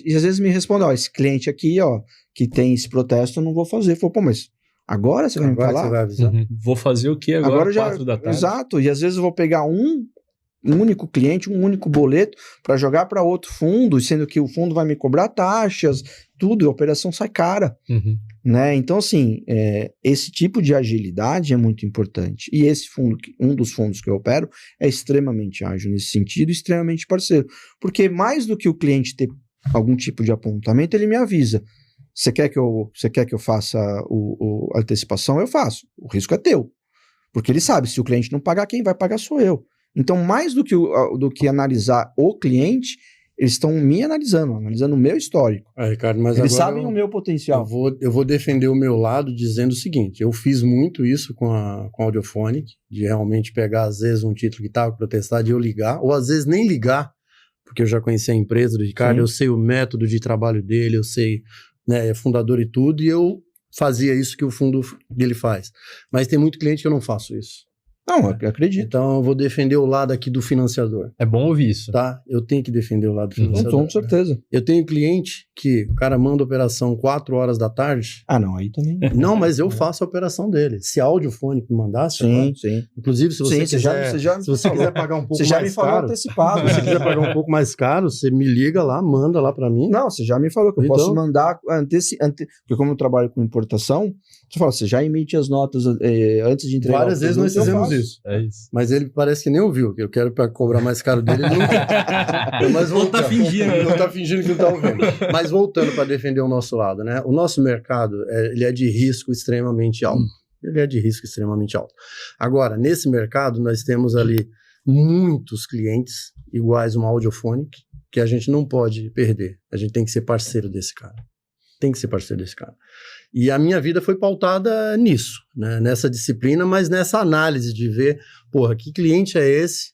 e às vezes me respondem, ó, esse cliente aqui, ó, que tem esse protesto, eu não vou fazer. Falei, pô, mas agora você vai me Agora falar? você vai avisar. Vou fazer o que agora, 4 da tarde? Exato, e às vezes eu vou pegar um único cliente, um único boleto para jogar para outro fundo, sendo que o fundo vai me cobrar taxas, tudo, e a operação sai cara, né? Então, assim, esse tipo de agilidade é muito importante. E esse fundo, um dos fundos que eu opero, é extremamente ágil nesse sentido, extremamente parceiro. Porque mais do que o cliente ter algum tipo de apontamento, ele me avisa. Você quer que eu faça a antecipação? Eu faço. O risco é teu. Porque ele sabe, se o cliente não pagar, quem vai pagar sou eu. Então, mais do que analisar o cliente, eles estão me analisando o meu histórico. Ricardo, mas Eles agora sabem o meu potencial. eu vou defender o meu lado dizendo o seguinte, eu fiz muito isso com a Audiophonic, de realmente pegar às vezes um título que estava protestado e eu ligar, ou às vezes nem ligar, porque eu já conheci a empresa do Ricardo, Sim. eu sei o método de trabalho dele, eu sei, né, é fundador e tudo, e eu fazia isso que o fundo dele faz. Mas tem muito cliente que eu não faço isso. Não, eu acredito. Então eu vou defender o lado aqui do financiador, É bom ouvir isso. tá? Eu tenho que defender o lado do financiador. Então, com certeza. Eu tenho cliente que o cara manda a operação 4 horas da tarde. Ah, não, aí também. Não, mas eu faço a operação dele. Se a Audiofônica me mandasse, Sim, sim. inclusive se você Sim, quiser, você se você quiser pagar um pouco Você já me mais falou caro, antecipado. se você quiser pagar um pouco mais caro, você me liga lá, manda lá pra mim. Não, você já me falou que eu Então- posso mandar porque como eu trabalho com importação, você fala, você já emite as notas antes de entregar. Várias o vezes nós produto, eu fizemos faço. isso. É isso. Mas ele parece que nem ouviu, que eu quero pra cobrar mais caro dele. Ele não quer. Mas Ou tá fingindo. Não tá fingindo que não tá ouvindo. Mas voltando para defender o nosso lado, né? O nosso mercado, ele é de risco extremamente alto. Ele é de risco extremamente alto. Agora, nesse mercado, nós temos ali muitos clientes iguais uma Audiofonic, que a gente não pode perder. A gente tem que ser parceiro desse cara. Tem que ser parceiro desse cara. E a minha vida foi pautada nisso, né? Nessa disciplina, mas nessa análise de ver, porra, que cliente é esse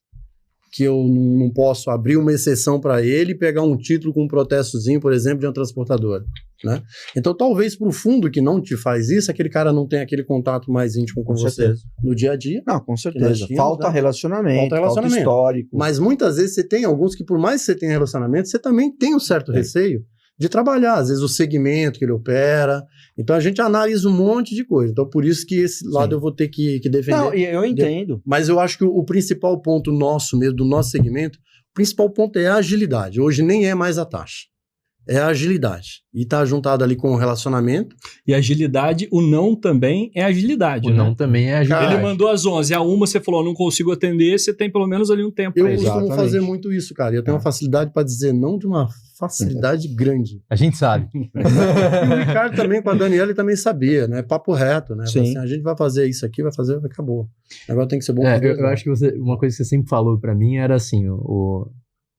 que eu não posso abrir uma exceção para ele e pegar um título com um protestozinho, por exemplo, de uma transportadora, né? Então, talvez para o fundo que não te faz isso, aquele cara não tem aquele contato mais íntimo com você certeza. no dia a dia. Não, com nós certeza. tínhamos, Falta né? relacionamento, Falta relacionamento. histórico. Mas muitas vezes você tem alguns que, por mais que você tenha relacionamento, você também tem um certo receio de trabalhar, às vezes o segmento que ele opera. Então a gente analisa um monte de coisa. Então por isso que esse lado eu vou ter que defender. Não, eu entendo. Mas eu acho que o principal ponto nosso mesmo, do nosso segmento, o principal ponto é a agilidade. Hoje nem é mais a taxa. É a agilidade. E tá juntado ali com o relacionamento. E agilidade, o não também é agilidade, O né? não também é agilidade. Ele mandou às 11, a 1 você falou, não consigo atender, você tem pelo menos ali um tempo. Eu pra isso. costumo Exatamente. fazer muito isso, cara. Eu tenho uma facilidade para dizer não de uma facilidade grande. A gente sabe. E o Ricardo também, com a Daniela, ele também sabia, né? Papo reto, né? Sim. Assim, a gente vai fazer isso aqui, vai fazer, acabou. Agora tem que ser bom. É, pra eu acho que uma coisa que você sempre falou pra mim era assim,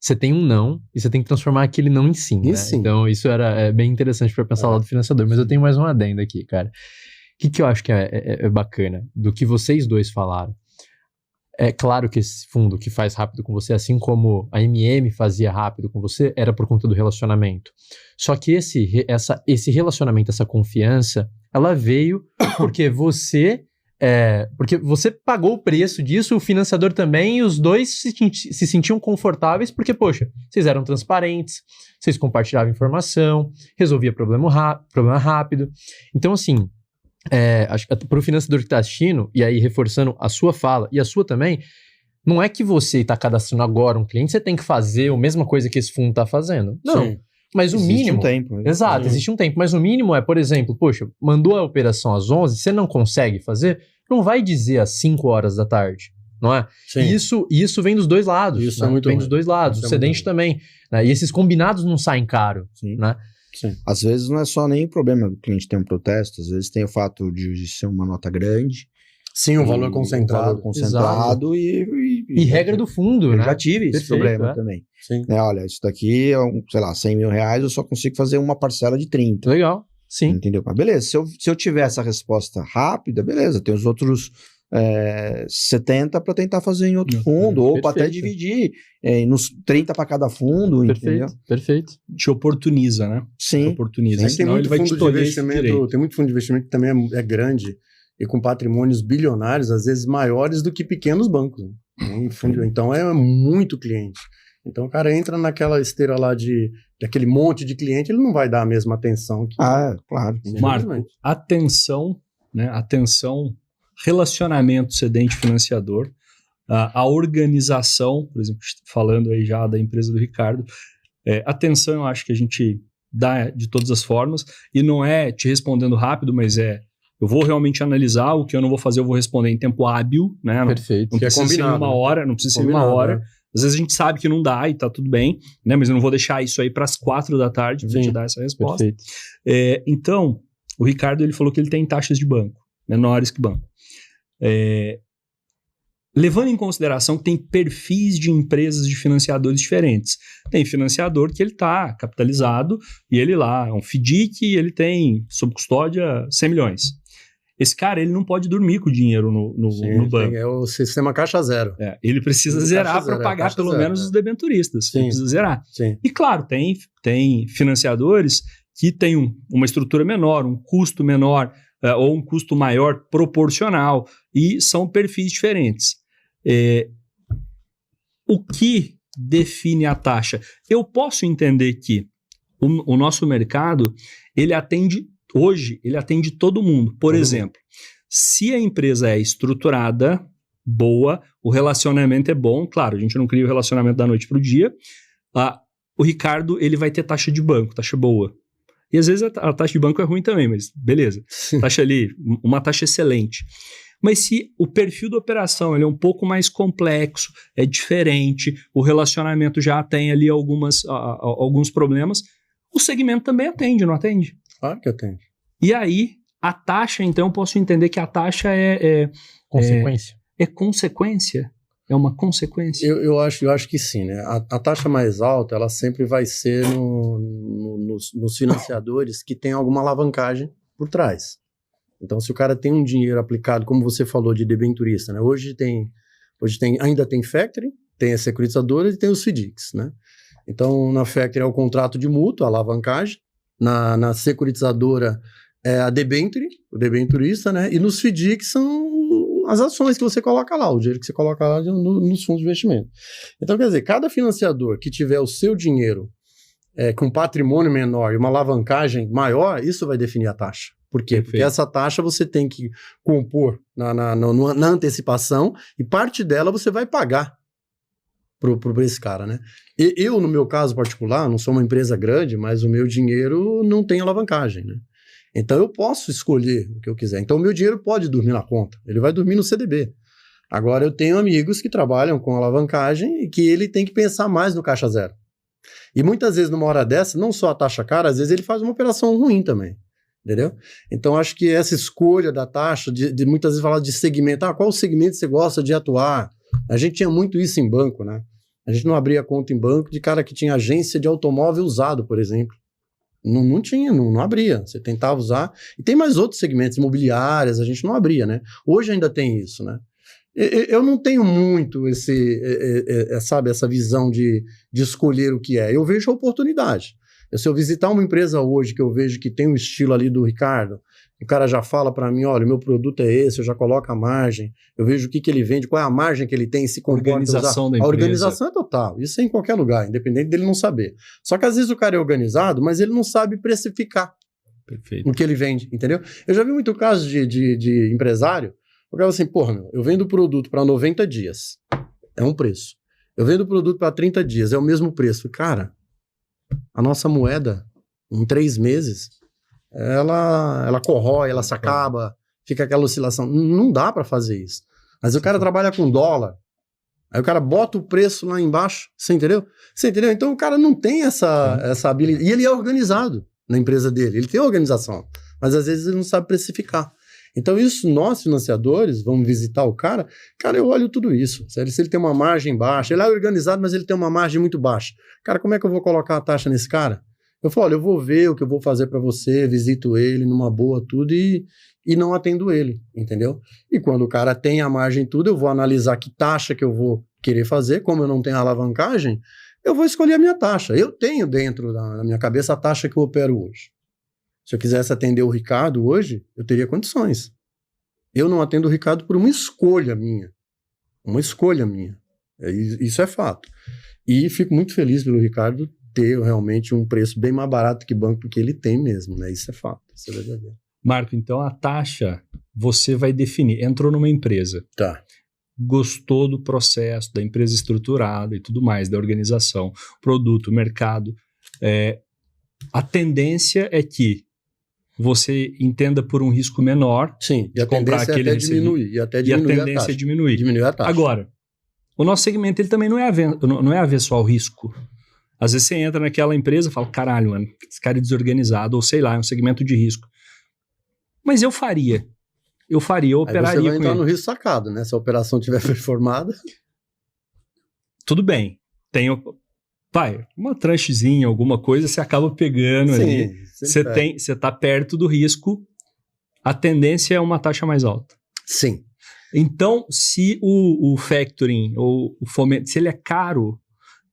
você tem um não e você tem que transformar aquele não em sim, né? sim. Então isso é bem interessante pra pensar lá do financiador, mas eu tenho mais um adendo aqui, cara. O que eu acho que é bacana do que vocês dois falaram? É claro que esse fundo que faz rápido com você, assim como a MM fazia rápido com você, era por conta do relacionamento. Só que esse relacionamento, essa confiança, ela veio porque você pagou o preço disso, o financiador também, e os dois se sentiam confortáveis porque, poxa, vocês eram transparentes, vocês compartilhavam informação, resolvia problema rápido. Então, assim, para o financiador que está assistindo, e aí reforçando a sua fala e a sua também, não é que você está cadastrando agora um cliente, você tem que fazer a mesma coisa que esse fundo está fazendo. Não. Sim. Mas o Existe mínimo... um tempo. Exato, existe um tempo. Mas o mínimo é, por exemplo, poxa, mandou a operação às 11, você não consegue fazer, não vai dizer às 5 horas da tarde, não é? Sim. E isso vem dos dois lados. Isso né? é muito Vem ruim. dos dois lados. Isso O é cedente muito também. Né? E esses combinados não saem caro, Sim. né? Sim. Às vezes não é só nem problema do cliente ter um protesto, às vezes tem o fato de ser uma nota grande. Sim, um valor e concentrado. Um valor concentrado e regra do fundo, eu né? já tive esse Perfeito, problema também. Sim. Olha, isso daqui é, sei lá, 100 mil reais, eu só consigo fazer uma parcela de 30. Legal, sim. Entendeu? Mas beleza, se eu tiver essa resposta rápida, beleza, tem os outros 70 para tentar fazer em outro fundo, ou para até Perfeito. dividir nos 30 para cada fundo, entendeu? Perfeito. Te oportuniza, né? Te Sim. oportuniza. Mas tem Senão muito ele vai te fundo de tolher esse investimento, direito. tem muito fundo de investimento que também é grande e com patrimônios bilionários, às vezes maiores do que pequenos bancos. Né? Então é muito cliente. Então o cara entra naquela esteira lá daquele monte de cliente, ele não vai dar a mesma atenção que... Claro. Marco, atenção, né? Atenção, relacionamento cedente-financiador, a organização, por exemplo, falando aí já da empresa do Ricardo, atenção eu acho que a gente dá de todas as formas, e não é te respondendo rápido, mas eu vou realmente analisar, o que eu não vou fazer eu vou responder em tempo hábil, né? Perfeito. Não precisa ser em uma hora, não precisa ser em uma hora. Às vezes a gente sabe que não dá e tá tudo bem, né? Mas eu não vou deixar isso aí para as 4 da tarde para te dar essa resposta. Perfeito. Então, o Ricardo ele falou que ele tem taxas de banco menores que banco. Levando em consideração que tem perfis de empresas de financiadores diferentes. Tem financiador que ele está capitalizado e ele lá é um FDIC e ele tem sob custódia 100 milhões. Esse cara, ele não pode dormir com o dinheiro no banco. É o sistema caixa zero. Ele precisa zerar para pagar pelo menos os debenturistas. Ele precisa zerar. Sim. E claro, tem financiadores que têm uma estrutura menor, um custo menor, ou um custo maior proporcional, e são perfis diferentes. O que define a taxa? Eu posso entender que o nosso mercado, hoje, ele atende todo mundo. Por exemplo, se a empresa é estruturada, boa, o relacionamento é bom, claro, a gente não cria o relacionamento da noite para o dia, o Ricardo, ele vai ter taxa de banco, taxa boa. E às vezes a taxa de banco é ruim também, mas beleza. Taxa ali, uma taxa excelente. Mas se o perfil da operação ele é um pouco mais complexo, é diferente, o relacionamento já tem ali alguns problemas, o segmento também atende, não atende? Claro que atende. E aí, a taxa, então, eu posso entender que a taxa Consequência. É consequência? É uma consequência? Eu acho que sim, né? A taxa mais alta, ela sempre vai ser nos financiadores que tem alguma alavancagem por trás. Então, se o cara tem um dinheiro aplicado, como você falou, de debenturista, né? Hoje ainda tem factoring, tem as securitizadoras e tem os FDICs, né? Então, na factoring é o contrato de mútuo, a alavancagem. Na securitizadora é a debenture, o debenturista, né? E nos FDICs são as ações que você coloca lá, o dinheiro que você coloca lá nos fundos de investimento. Então, quer dizer, cada financiador que tiver o seu dinheiro com patrimônio menor e uma alavancagem maior, isso vai definir a taxa. Por quê? Perfeito. Porque essa taxa você tem que compor na antecipação e parte dela você vai pagar para esse cara, né? Eu, no meu caso particular, não sou uma empresa grande, mas o meu dinheiro não tem alavancagem, né? Então eu posso escolher o que eu quiser. Então o meu dinheiro pode dormir na conta, ele vai dormir no CDB. Agora eu tenho amigos que trabalham com alavancagem e que ele tem que pensar mais no caixa zero. E muitas vezes numa hora dessa, não só a taxa cara, às vezes ele faz uma operação ruim também. Entendeu? Então, acho que essa escolha da taxa, de muitas vezes falar de segmento, qual segmento você gosta de atuar? A gente tinha muito isso em banco, né? A gente não abria conta em banco de cara que tinha agência de automóvel usado, por exemplo. Não tinha, não abria. Você tentava usar. E tem mais outros segmentos, imobiliárias, a gente não abria, né? Hoje ainda tem isso, né? Eu não tenho muito sabe, essa visão de escolher o que é. Eu vejo a oportunidade. Se eu visitar uma empresa hoje que eu vejo que tem um estilo ali do Ricardo, o cara já fala para mim, olha, o meu produto é esse, eu já coloco a margem, eu vejo o que ele vende, qual é a margem que ele tem, se comporta. Organização da empresa. A organização é total, isso é em qualquer lugar, independente dele não saber. Só que às vezes o cara é organizado, mas ele não sabe precificar. Perfeito. O que ele vende, entendeu? Eu já vi muito caso de empresário, o cara assim, porra, eu vendo o produto para 90 dias, é um preço. Eu vendo o produto para 30 dias, é o mesmo preço. Cara, a nossa moeda, em 3 meses, ela corrói, ela se acaba, fica aquela oscilação. Não dá para fazer isso. Mas o cara trabalha com dólar, aí o cara bota o preço lá embaixo, você entendeu? Então o cara não tem essa habilidade. E ele é organizado na empresa dele, ele tem organização, mas às vezes ele não sabe precificar. Então isso, nós financiadores, vamos visitar o cara, eu olho tudo isso. Se ele tem uma margem baixa, ele é organizado, mas ele tem uma margem muito baixa. Cara, como é que eu vou colocar a taxa nesse cara? Eu falo, olha, eu vou ver o que eu vou fazer para você, visito ele numa boa, tudo, e não atendo ele, entendeu? E quando o cara tem a margem tudo, eu vou analisar que taxa que eu vou querer fazer, como eu não tenho alavancagem, eu vou escolher a minha taxa. Eu tenho dentro da minha cabeça a taxa que eu opero hoje. Se eu quisesse atender o Ricardo hoje, eu teria condições. Eu não atendo o Ricardo por uma escolha minha. Uma escolha minha. Isso é fato. E fico muito feliz pelo Ricardo ter realmente um preço bem mais barato que banco, porque ele tem mesmo, né? Isso é fato. Isso é verdadeiro. Marco, então a taxa você vai definir. Entrou numa empresa. Tá. Gostou do processo, da empresa estruturada e tudo mais, da organização, produto, mercado. A tendência é que você entenda por um risco menor. Sim, e a tendência é até diminuir. E a tendência é diminuir. Diminuir a taxa. Agora, o nosso segmento ele também não é avesso ao risco. Às vezes você entra naquela empresa e fala, caralho, mano, esse cara é desorganizado, ou sei lá, é um segmento de risco. Mas eu operaria aí você vai entrar com no risco sacado, né? Se a operação tiver performada. Tudo bem. Uma tranchezinha, alguma coisa, você acaba pegando ali. Você está perto do risco, a tendência é uma taxa mais alta. Sim. Então, se o factoring ou o fomento, se ele é caro,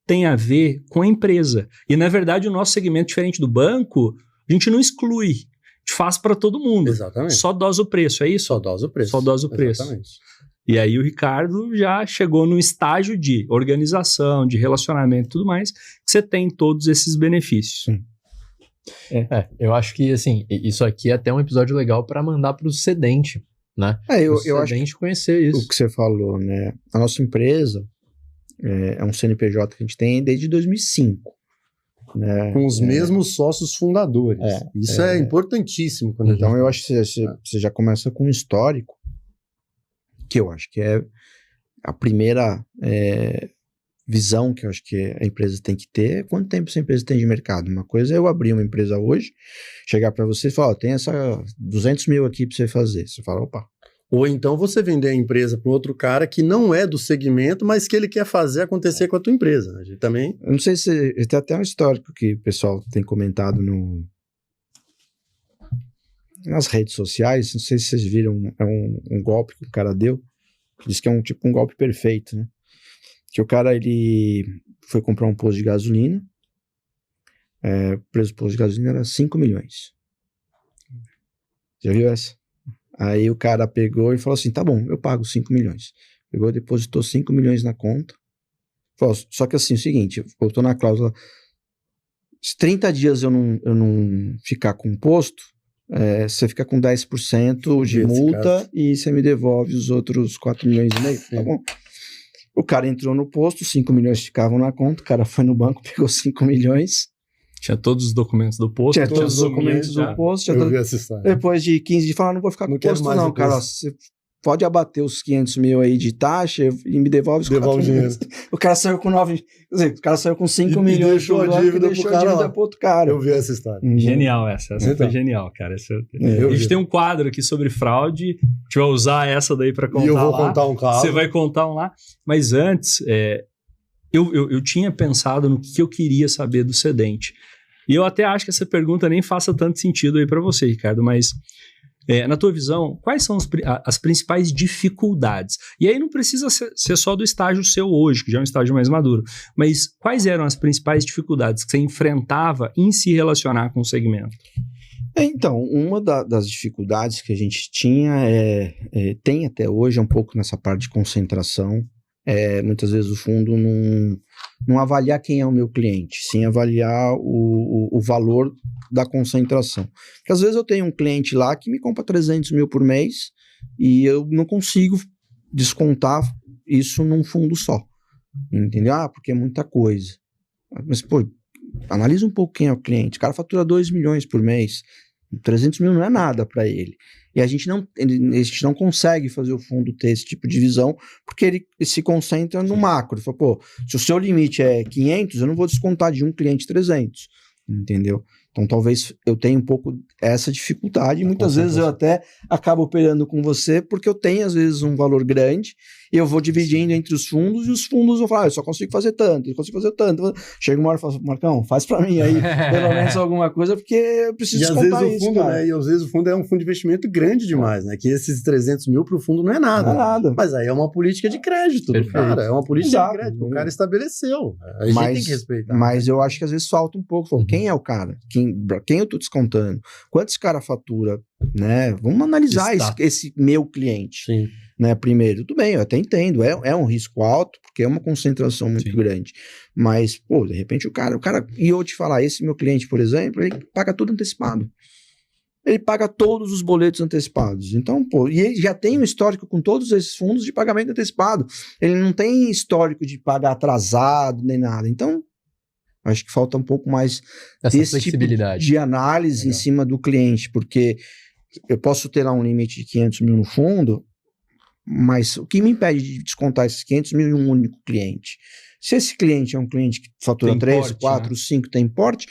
tem a ver com a empresa. E, na verdade, o nosso segmento, diferente do banco, a gente não exclui. A gente faz para todo mundo. Exatamente. Só dosa o preço, é isso? Só dosa o preço. Só dosa o preço. Exatamente. E aí o Ricardo já chegou no estágio de organização, de relacionamento e tudo mais, que você tem todos esses benefícios. Eu acho que, assim, isso aqui é até um episódio legal para mandar pro cedente, né? Eu O acho cedente conhecer que o isso. que você falou, né? A nossa empresa é um CNPJ que a gente tem desde 2005. Né? Com os mesmos sócios fundadores. Isso é importantíssimo. Quando Então eu acho que você já começa com um histórico, que eu acho que é a primeira visão que eu acho que a empresa tem que ter. Quanto tempo essa empresa tem de mercado? Uma coisa é eu abrir uma empresa hoje, chegar para você e falar, tem essa 200 mil aqui para você fazer. Você fala, opa. Ou então você vender a empresa para outro cara que não é do segmento, mas que ele quer fazer acontecer com a tua empresa. A gente também... Eu não sei se... Tem até um histórico que o pessoal tem comentado nas redes sociais. Não sei se vocês viram, é um golpe que o cara deu. Diz que é um golpe perfeito, né? Que o cara, ele foi comprar um posto de gasolina. O preço do posto de gasolina era 5 milhões. Já viu essa? Aí o cara pegou e falou assim, tá bom, eu pago 5 milhões. Pegou, depositou 5 milhões na conta. Falou, só que assim, é o seguinte, botou na cláusula, se 30 dias eu não ficar com o posto, você fica com 10% de multa e você me devolve os outros 4 milhões e meio, tá bom? O cara entrou no posto, 5 milhões ficavam na conta, o cara foi no banco, pegou 5 milhões. Tinha todos os documentos do posto. Tinha todos os documentos do posto. Eu vi essa história. Depois de 15 dias, falaram, não vou ficar com o posto não, cara. Você pode abater os 500 mil aí de taxa e me devolve os 4 milhões. O cara saiu com 9... Quer dizer, o cara saiu com 5 milhões. Deixou a dívida pro outro cara. Eu vi essa história. Genial essa foi genial, cara. A gente tem um quadro aqui sobre fraude, a gente vai usar essa daí para contar. E eu vou contar um caso. Você vai contar um lá. Mas antes, eu tinha pensado no que eu queria saber do cedente. E eu até acho que essa pergunta nem faça tanto sentido aí para você, Ricardo, mas na tua visão, quais são as principais dificuldades? E aí não precisa ser só do estágio seu hoje, que já é um estágio mais maduro, mas quais eram as principais dificuldades que você enfrentava em se relacionar com o segmento? Então, uma das dificuldades que a gente tinha, tem até hoje, é um pouco nessa parte de concentração. Muitas vezes o fundo não avaliar quem é o meu cliente, sim avaliar o valor da concentração. Porque às vezes eu tenho um cliente lá que me compra 300 mil por mês e eu não consigo descontar isso num fundo só, entendeu? Porque é muita coisa. Mas, pô, analisa um pouco quem é o cliente. O cara fatura 2 milhões por mês, 300 mil não é nada para ele. E a gente não consegue fazer o fundo ter esse tipo de visão, porque ele se concentra no macro. Ele fala, pô, se o seu limite é 500, eu não vou descontar de um cliente 300, entendeu? Então talvez eu tenha um pouco essa dificuldade, e muitas vezes eu até acabo operando com você, porque eu tenho às vezes um valor grande, e eu vou dividindo entre os fundos, e os fundos vão falar, eu só consigo fazer tanto, eu consigo fazer tanto. Chega uma hora e fala, Marcão, faz pra mim aí, pelo menos alguma coisa, porque eu preciso descontar isso, fundo, cara. Né, e às vezes o fundo é um fundo de investimento grande demais, né? Que esses 300 mil pro fundo não é nada. Não é nada. Mas aí é uma política de crédito do cara, é uma política de crédito, o cara estabeleceu. A gente tem que respeitar. Mas eu acho que às vezes falta um pouco, quem é o cara? Quem eu tô descontando? Quanto esse cara fatura? Né? Vamos analisar esse meu cliente. Sim. Né, primeiro, tudo bem, eu até entendo, é um risco alto, porque é uma concentração muito grande, mas, pô, de repente o cara, e eu te falar, esse meu cliente, por exemplo, ele paga tudo antecipado, ele paga todos os boletos antecipados, então, pô, e ele já tem um histórico com todos esses fundos de pagamento antecipado, ele não tem histórico de pagar atrasado, nem nada, então, acho que falta um pouco mais desse flexibilidade. Tipo de análise em cima do cliente, porque eu posso ter lá um limite de 500 mil no fundo, mas o que me impede de descontar esses 500 mil em um único cliente? Se esse cliente é um cliente que fatura 3, 4, 5, tem porte,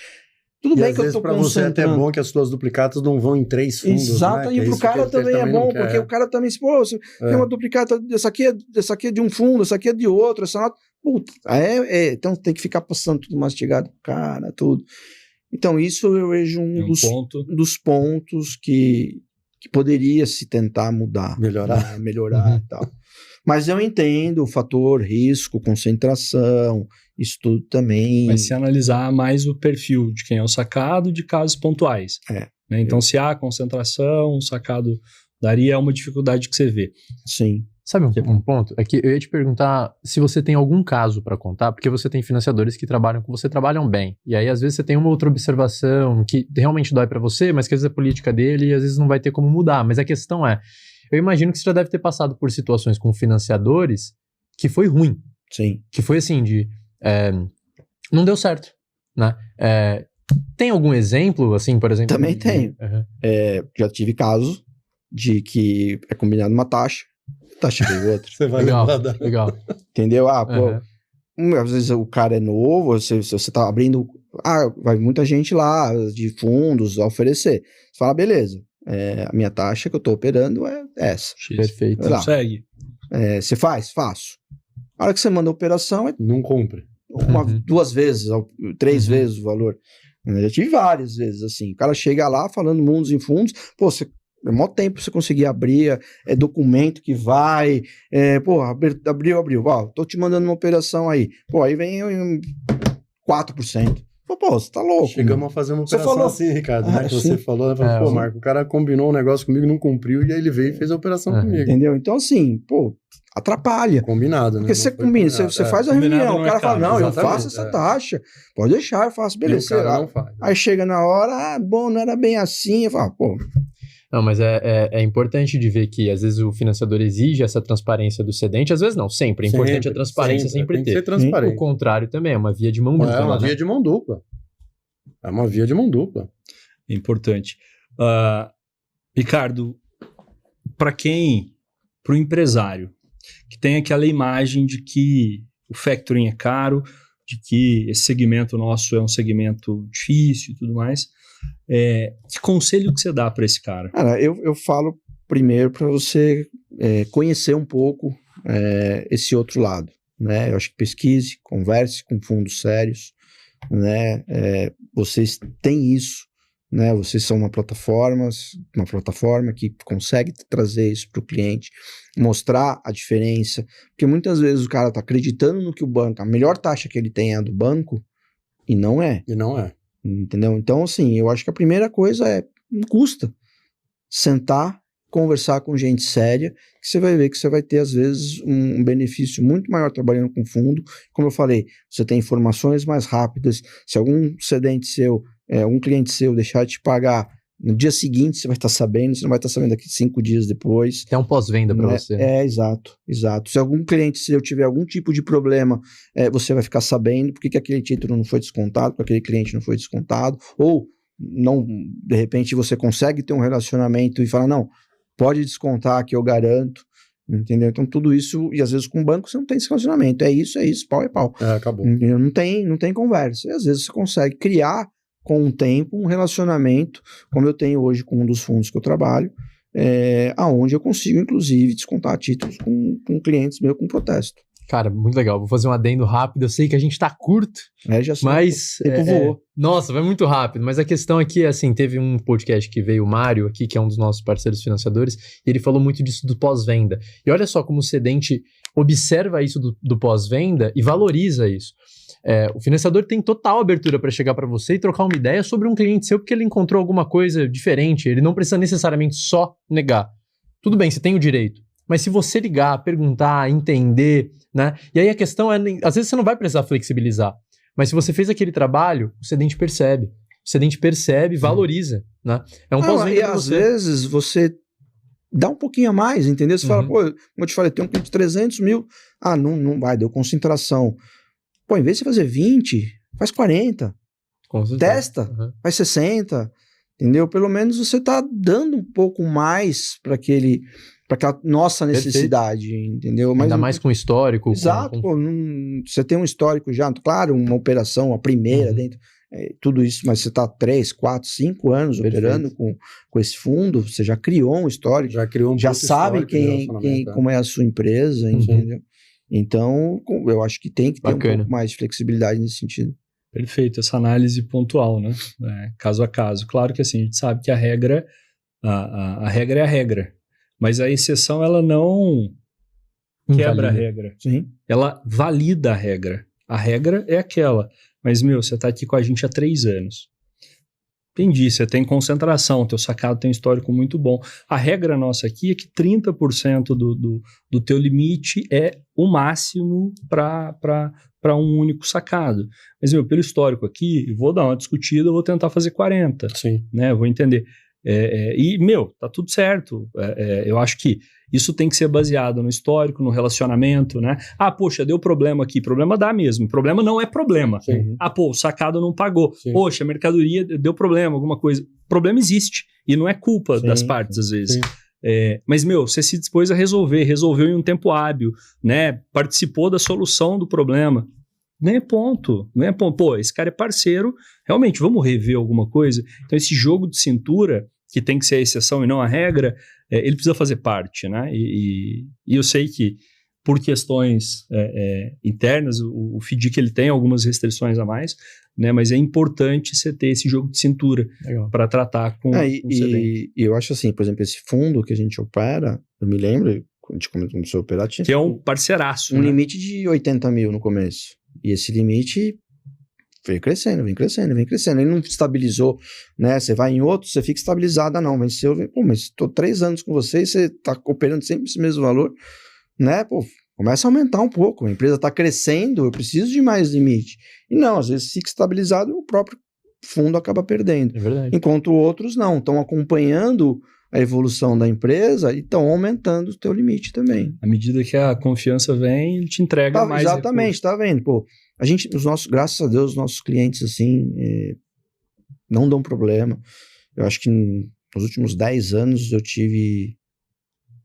tudo bem que eu estou concentrando. Para você é até bom que as suas duplicatas não vão em 3 fundos. Exato, né? E para o cara também é bom, porque o cara também, pô, tem uma duplicata, essa aqui é de um fundo, essa aqui é de outro, essa nota, puta, então tem que ficar passando tudo mastigado, cara, tudo. Então isso eu vejo dos pontos que poderia se tentar mudar, melhorar e tal. Mas eu entendo o fator risco, concentração, isso tudo também. Vai se analisar mais o perfil de quem é o sacado de casos pontuais. né? Então, se há concentração, o sacado daria uma dificuldade que você vê. Sim. Sabe um ponto? É que eu ia te perguntar se você tem algum caso para contar, porque você tem financiadores que trabalham com você, trabalham bem. E aí, às vezes, você tem uma outra observação que realmente dói para você, mas que às vezes é política dele e às vezes não vai ter como mudar. Mas a questão é, eu imagino que você já deve ter passado por situações com financiadores que foi ruim. Sim. Que foi assim, não deu certo, né? Tem algum exemplo, assim, por exemplo? Também tenho. Uhum. Já tive caso de que é combinado uma taxa, taxa veio outra. Você vai Legal, lembrar da... legal. Entendeu? Uhum. Às vezes o cara é novo, você tá abrindo... vai muita gente lá, de fundos, a oferecer. Você fala, beleza, a minha taxa que eu tô operando é essa. Perfeito. Vai lá. Consegue? Você faz? Faço. A hora que você manda a operação, é Não cumpre. duas vezes, 3 vezes o valor. Eu já tive várias vezes, assim. O cara chega lá falando mundos em fundos, pô, é mó tempo pra você conseguir abrir, documento que vai, abriu, ó, tô te mandando uma operação aí. Pô, aí vem 4%. Pô, você tá louco. Chegamos a fazer uma Você operação falou... assim, Ricardo, né? Que sim. você falou, pô, Marco, o cara combinou um negócio comigo, não cumpriu, e aí ele veio e fez a operação comigo. Entendeu? Então, assim, pô, atrapalha. Combinado, né? Porque você combina, você faz a Combinado reunião, não o cara é fala, caro, não, eu exatamente, faço essa taxa, pode deixar, eu faço, beleza. E o cara não faz. Aí chega na hora, bom, não era bem assim, eu falo, pô... Não, mas é importante de ver que às vezes o financiador exige essa transparência do cedente, às vezes não, sempre. É importante a transparência sempre tem que ter. ser transparente. O contrário também, é uma via de mão dupla. É uma né? via de mão dupla. É uma via de mão dupla. É importante. Ricardo, para o empresário que tem aquela imagem de que o factoring é caro, de que esse segmento nosso é um segmento difícil e tudo mais, que conselho que você dá para esse cara? Cara, eu falo primeiro para você conhecer um pouco esse outro lado, né? Eu acho que pesquise, converse com fundos sérios, né? Vocês têm isso, né? Vocês são uma plataforma que consegue trazer isso para o cliente, mostrar a diferença, porque muitas vezes o cara está acreditando no que o banco, a melhor taxa que ele tem é a do banco, e não é. E não é. Entendeu? Então, assim, eu acho que a primeira coisa não custa sentar, conversar com gente séria, que você vai ver que você vai ter, às vezes, um benefício muito maior trabalhando com fundo. Como eu falei, você tem informações mais rápidas. Se algum cedente seu, um cliente seu deixar de te pagar, no dia seguinte você vai estar sabendo, você não vai estar sabendo daqui 5 dias depois. Tem um pós-venda para você. Exato. Se algum cliente seu tiver algum tipo de problema, você vai ficar sabendo por que aquele título não foi descontado, porque aquele cliente não foi descontado, ou não, de repente você consegue ter um relacionamento e falar, não, pode descontar que eu garanto, entendeu? Então tudo isso, e às vezes com o banco você não tem esse relacionamento, é isso, pau é pau. Acabou. Entendeu? Não tem conversa, e às vezes você consegue criar com o tempo um relacionamento, como eu tenho hoje com um dos fundos que eu trabalho, aonde eu consigo inclusive descontar títulos com clientes meus com protesto. Cara, muito legal. Vou fazer um adendo rápido. Eu sei que a gente tá curto, Já mas... tempo voou. Nossa, vai muito rápido. Mas a questão aqui é assim, teve um podcast que veio o Mário aqui, que é um dos nossos parceiros financiadores, e ele falou muito disso do pós-venda. E olha só como o cedente observa isso do pós-venda e valoriza isso. O financiador tem total abertura para chegar para você e trocar uma ideia sobre um cliente seu, porque ele encontrou alguma coisa diferente. Ele não precisa necessariamente só negar. Tudo bem, você tem o direito. Mas se você ligar, perguntar, entender, né? E aí a questão às vezes você não vai precisar flexibilizar. Mas se você fez aquele trabalho, o cedente percebe. O cedente percebe, valoriza, né? É um pós-venda E pra às você. vezes você dá um pouquinho a mais, entendeu? Você fala, pô, como eu te falei, tem um cliente de 300 mil, não vai, deu concentração. Pô, em vez de você fazer 20, faz 40. Com certeza. Testa, faz 60, entendeu? Pelo menos você tá dando um pouco mais para aquela nossa necessidade, entendeu? Mas ainda mais com histórico. Exato, pô, você tem um histórico já, claro, uma operação, a primeira dentro, tudo isso, mas você está 3, 4, 5 anos operando com esse fundo, você já criou um histórico, já sabe como é a sua empresa, entendeu? Então, eu acho que tem que ter um pouco mais de flexibilidade nesse sentido. Perfeito, essa análise pontual, né? Caso a caso. Claro que assim, a gente sabe que a regra é a regra, mas a exceção ela não quebra a regra. Sim. Ela valida a regra. A regra é aquela. Mas, você tá aqui com a gente há 3 anos. Entendi, você tem concentração, teu sacado tem um histórico muito bom. A regra nossa aqui é que 30% do teu limite é o máximo para um único sacado. Mas, pelo histórico aqui, vou dar uma discutida, vou tentar fazer 40%. Sim. Né? Vou entender. Tá tudo certo. Eu acho que isso tem que ser baseado no histórico, no relacionamento, né? Poxa, deu problema aqui. Problema dá mesmo. Problema não é problema. Sim. O sacado não pagou. Sim. Poxa, a mercadoria deu problema, alguma coisa. Problema existe. E não é culpa Sim, das partes, às vezes. sim. Mas, resolveu em um tempo hábil, né? Participou da solução do problema. Não é ponto. Pô, esse cara é parceiro. Realmente, vamos rever alguma coisa? Então, esse jogo de cintura, que tem que ser a exceção e não a regra, ele precisa fazer parte, né? E eu sei que, por questões internas, o FDIC ele tem algumas restrições a mais, né? Mas é importante você ter esse jogo de cintura para tratar com e eu acho assim, por exemplo, esse fundo que a gente opera, eu me lembro, a gente começou a operar, tinha que é um parceiraço, um né? limite de 80 mil no começo. E esse limite vem crescendo. Ele não estabilizou, né? Você vai em outro, você fica estabilizado, não. Venceu, mas estou 3 anos com você e você está operando sempre esse mesmo valor, né? Começa a aumentar um pouco. A empresa está crescendo, eu preciso de mais limite. E não, às vezes fica estabilizado e o próprio fundo acaba perdendo. É verdade. Enquanto outros não, estão acompanhando a evolução da empresa e estão aumentando o teu limite também. À medida que a confiança vem, ele te entrega mais exatamente, recursos. tá vendo? Graças a Deus, os nossos clientes, assim, não dão problema. Eu acho que nos últimos 10 anos eu tive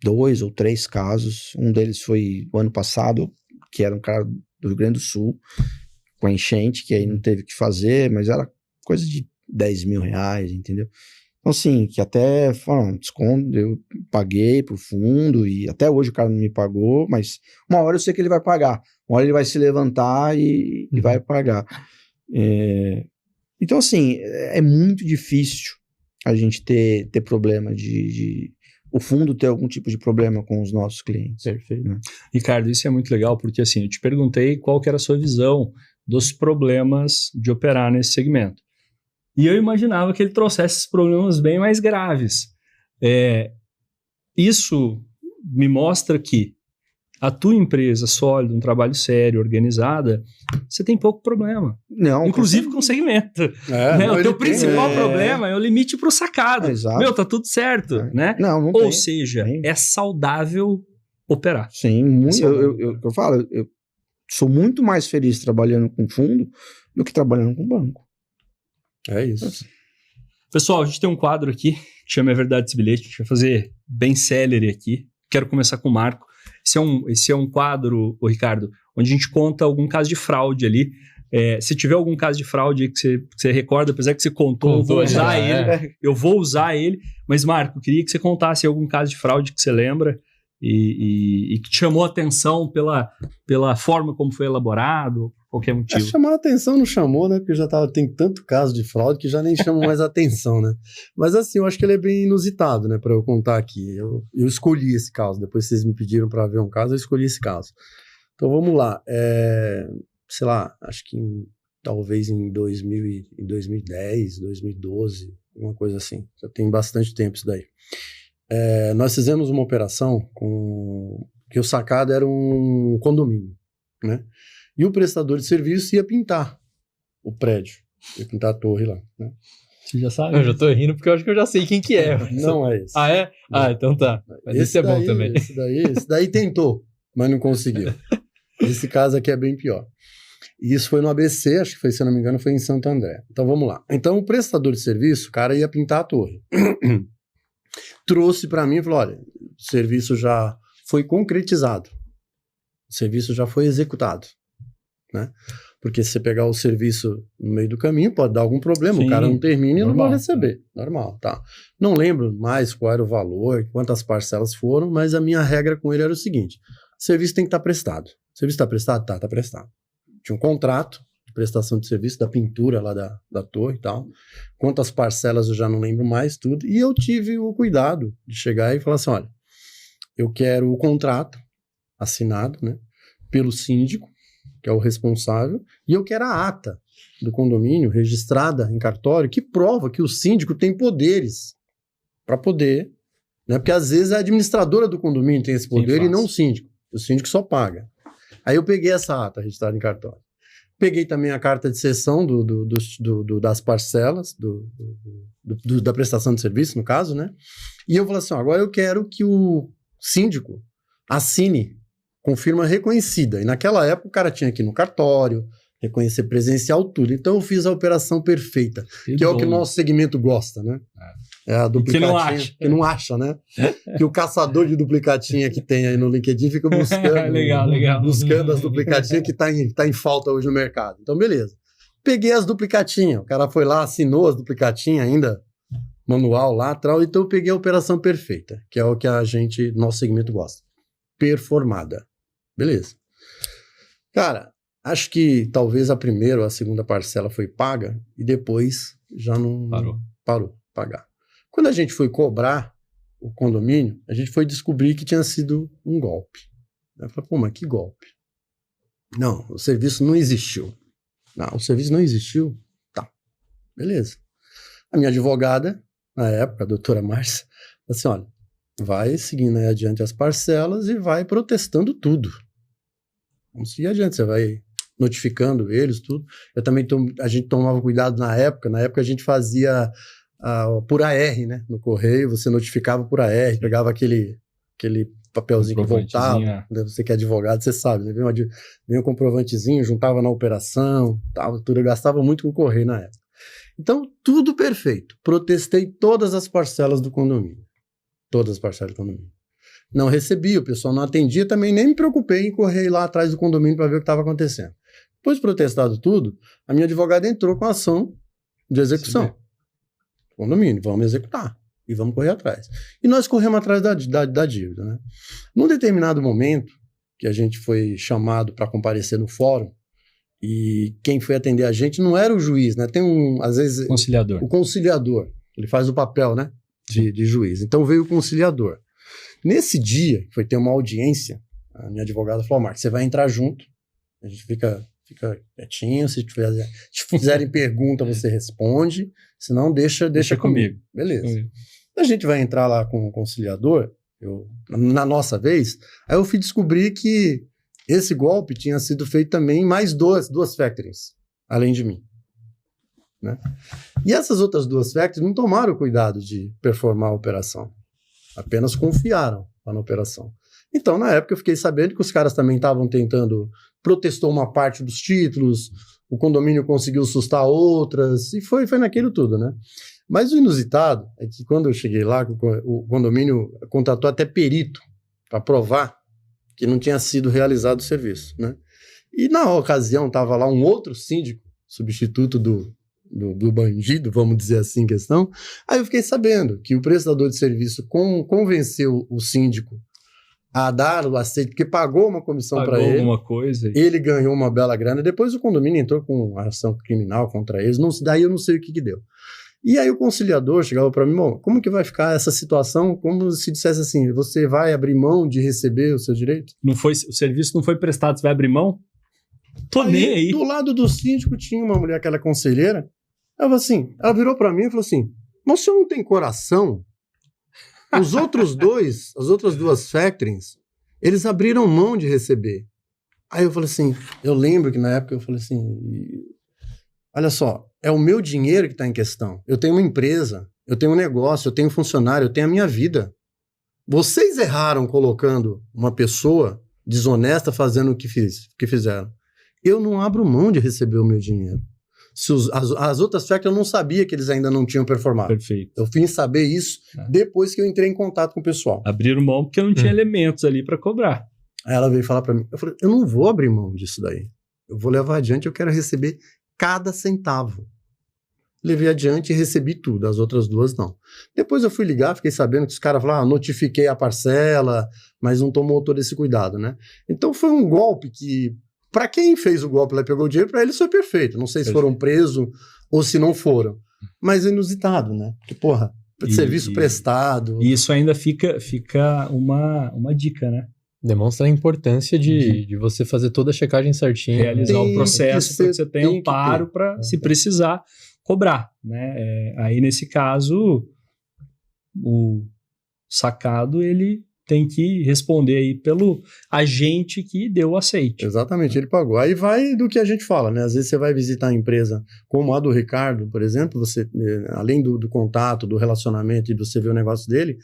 2 ou 3 casos. Um deles foi o ano passado, que era um cara do Rio Grande do Sul, com a enchente, que aí não teve o que fazer, mas era coisa de 10 mil reais, entendeu? Então, assim, que até falaram, desconto, eu paguei pro fundo e até hoje o cara não me pagou, mas uma hora eu sei que ele vai pagar. Uma hora ele vai se levantar e vai pagar. Então, assim, é muito difícil a gente ter problema o fundo ter algum tipo de problema com os nossos clientes. Perfeito. Né? Ricardo, isso é muito legal, porque assim, eu te perguntei qual que era a sua visão dos problemas de operar nesse segmento. E eu imaginava que ele trouxesse esses problemas bem mais graves. Isso me mostra que a tua empresa sólida, um trabalho sério, organizada, você tem pouco problema. Não, inclusive com o segmento. O teu principal problema é o limite para o sacado. Exato. Tá tudo certo. Né? Não Ou tem. seja, é saudável operar. Sim, muito. Eu falo, eu sou muito mais feliz trabalhando com fundo do que trabalhando com banco. É isso. Pessoal, a gente tem um quadro aqui que chama A Verdade Desse Bilhete. A gente vai fazer bem celery aqui. Quero começar com o Marco. Esse é um quadro, Ricardo, onde a gente conta algum caso de fraude ali. Se tiver algum caso de fraude que você recorda, apesar que você contou, eu vou usar ele. Mas, Marco, queria que você contasse algum caso de fraude que você lembra e que te chamou a atenção pela forma como foi elaborado, qualquer motivo. Chamar a atenção não chamou, né? Porque tem tanto caso de fraude que já nem chama mais atenção, né? Mas assim, eu acho que ele é bem inusitado, né? Para eu contar aqui. Eu escolhi esse caso. Depois vocês me pediram para ver um caso, eu escolhi esse caso. Então vamos lá. Sei lá, acho que talvez em 2010, 2012, uma coisa assim. Já tem bastante tempo isso daí. Nós fizemos uma operação que o sacado era um condomínio, né? E o prestador de serviço ia pintar o prédio, ia pintar a torre lá, né? Você já sabe? Eu já tô rindo porque eu acho que eu já sei quem que é. Não é esse. Ah, é? Não. Então tá. Mas esse é bom também. Esse daí tentou, mas não conseguiu. Esse caso aqui é bem pior. E isso foi no ABC, acho que foi, se eu não me engano, foi em Santo André. Então vamos lá. Então o prestador de serviço, o cara ia pintar a torre. Trouxe para mim e falou, olha, o serviço já foi concretizado. O serviço já foi executado. Né? Porque se você pegar o serviço no meio do caminho, pode dar algum problema, o cara não termina e não vai receber. Normal, tá. Não lembro mais qual era o valor, quantas parcelas foram, mas a minha regra com ele era o seguinte, o serviço tem que estar prestado. O serviço está prestado? Tá prestado. Tinha um contrato de prestação de serviço, da pintura lá da torre e tal. Quantas parcelas eu já não lembro mais, tudo. E eu tive o cuidado de chegar e falar assim, olha, eu quero o contrato assinado, né, pelo síndico, que é o responsável, e eu quero a ata do condomínio, registrada em cartório, que prova que o síndico tem poderes para poder, né? Porque às vezes a administradora do condomínio tem esse poder e não o síndico. O síndico só paga. Aí eu peguei essa ata registrada em cartório. Peguei também a carta de cessão das parcelas, da prestação de serviço, no caso, né? E eu falei assim, agora eu quero que o síndico assine com firma reconhecida. E naquela época o cara tinha que ir no cartório, reconhecer presencial, tudo. Então eu fiz a operação perfeita, que é o que o nosso segmento gosta, né? É a duplicatinha. Que não acha, né? Que o caçador de duplicatinha que tem aí no LinkedIn fica buscando, legal. buscando as duplicatinhas que tá em falta hoje no mercado. Então, beleza. Peguei as duplicatinhas. O cara foi lá, assinou as duplicatinhas ainda, manual lá, tal. Então eu peguei a operação perfeita, que é o que nosso segmento gosta. Performada. Beleza. Cara, acho que talvez a primeira ou a segunda parcela foi paga e depois já não parou de pagar. Quando a gente foi cobrar o condomínio, a gente foi descobrir que tinha sido um golpe. Eu falei, pô, mas que golpe? Não, o serviço não existiu. Não, o serviço não existiu? Tá, beleza. A minha advogada, na época, a doutora Márcia, falou assim, olha, vai seguindo aí adiante as parcelas e vai protestando tudo. Vamos seguir adiante, você vai notificando eles, tudo. Eu também, a gente tomava cuidado na época a gente fazia por AR, né, no correio, você notificava por AR, pegava aquele papelzinho que voltava, né? Você que é advogado, você sabe, né? Vinha um comprovantezinho, juntava na operação, tudo, eu gastava muito com correio na época. Então, tudo perfeito. Protestei todas as parcelas do condomínio. Todas as parcelas do condomínio. Não recebi, o pessoal não atendia, também nem me preocupei em correr lá atrás do condomínio para ver o que estava acontecendo. Depois de protestado tudo, a minha advogada entrou com a ação de execução. Condomínio, vamos executar e vamos correr atrás. E nós corremos atrás da dívida, né? Num determinado momento, que a gente foi chamado para comparecer no fórum, e quem foi atender a gente não era o juiz, né? Tem às vezes... Conciliador. O conciliador. Ele faz o papel, né? De juiz. Então veio o conciliador. Nesse dia, foi ter uma audiência, a minha advogada falou, Marcos, você vai entrar junto, a gente fica quietinho, se te fizerem pergunta, você responde, senão deixa comigo. Beleza. A gente vai entrar lá com o conciliador, na nossa vez, aí eu fui descobrir que esse golpe tinha sido feito também em mais duas factorings, além de mim. Né? E essas outras duas factorings não tomaram cuidado de performar a operação, apenas confiaram na operação. Então, na época, eu fiquei sabendo que os caras também estavam protestou uma parte dos títulos, o condomínio conseguiu sustar outras, e foi naquilo tudo, né? Mas o inusitado é que quando eu cheguei lá, o condomínio contratou até perito para provar que não tinha sido realizado o serviço, né? E na ocasião estava lá um outro síndico, substituto do bandido, vamos dizer assim, em questão. Aí eu fiquei sabendo que o prestador de serviço convenceu o síndico a dar o aceite, porque pagou uma comissão para ele. Alguma coisa. Ele ganhou uma bela grana. Depois o condomínio entrou com ação criminal contra eles. Daí eu não sei o que deu. E aí o conciliador chegava para mim, irmão, como que vai ficar essa situação? Como se dissesse assim, você vai abrir mão de receber o seu direito? O serviço não foi prestado, você vai abrir mão? Tô nem aí. Do lado do síndico tinha uma mulher, aquela conselheira. Ela virou para mim e falou assim, mas o senhor não tem coração? As outras duas factorings, eles abriram mão de receber. Aí eu falei assim, eu lembro que na época eu falei assim, olha só, é o meu dinheiro que está em questão. Eu tenho uma empresa, eu tenho um negócio, eu tenho um funcionário, eu tenho a minha vida. Vocês erraram colocando uma pessoa desonesta fazendo o que fizeram. Eu não abro mão de receber o meu dinheiro. As outras factories eu não sabia que eles ainda não tinham performado. Perfeito. Eu vim saber isso depois que eu entrei em contato com o pessoal. Abriram mão porque não tinha elementos ali para cobrar. Aí ela veio falar para mim, eu falei, eu não vou abrir mão disso daí. Eu vou levar adiante, eu quero receber cada centavo. Levei adiante e recebi tudo, as outras duas não. Depois eu fui ligar, fiquei sabendo que os caras falaram, notifiquei a parcela, mas não tomou todo esse cuidado, né? Então foi um golpe que, para quem fez o golpe lá e pegou o dinheiro, para eles foi perfeito. Não sei se foram presos ou se não foram. Mas é inusitado, né? Porque, serviço prestado. E isso ainda fica uma dica, né? Demonstra a importância de você fazer toda a checagem certinha. Realizar o processo para que você tenha amparo para, se Tá. precisar, cobrar, né? Aí, nesse caso, o sacado, ele tem que responder aí pelo agente que deu o aceite. Exatamente, ele pagou. Aí vai do que a gente fala, né? Às vezes você vai visitar a empresa como a do Ricardo, por exemplo, você, além do contato, do relacionamento e de você ver o negócio dele,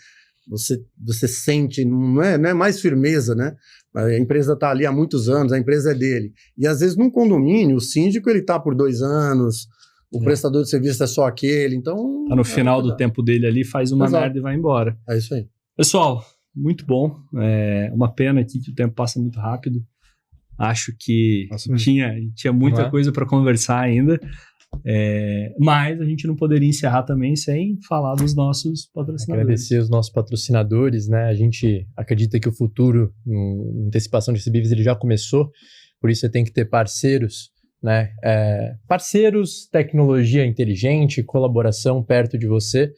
você sente, não é mais firmeza, né? A empresa está ali há muitos anos, a empresa é dele. E às vezes num condomínio, o síndico ele está por 2 anos, o prestador de serviço é só aquele, então... Tá no final do tempo dele ali, faz uma Exato. merda e vai embora. É isso aí. Pessoal, muito bom. Uma pena aqui que o tempo passa muito rápido. Acho que Passa mesmo. tinha muita Não é? coisa para conversar ainda. Mas a gente não poderia encerrar também sem falar dos nossos patrocinadores. Agradecer os nossos patrocinadores, né? A gente acredita que o futuro, em antecipação de CBIVs, ele já começou, por isso você tem que ter parceiros, né? Parceiros, tecnologia inteligente, colaboração perto de você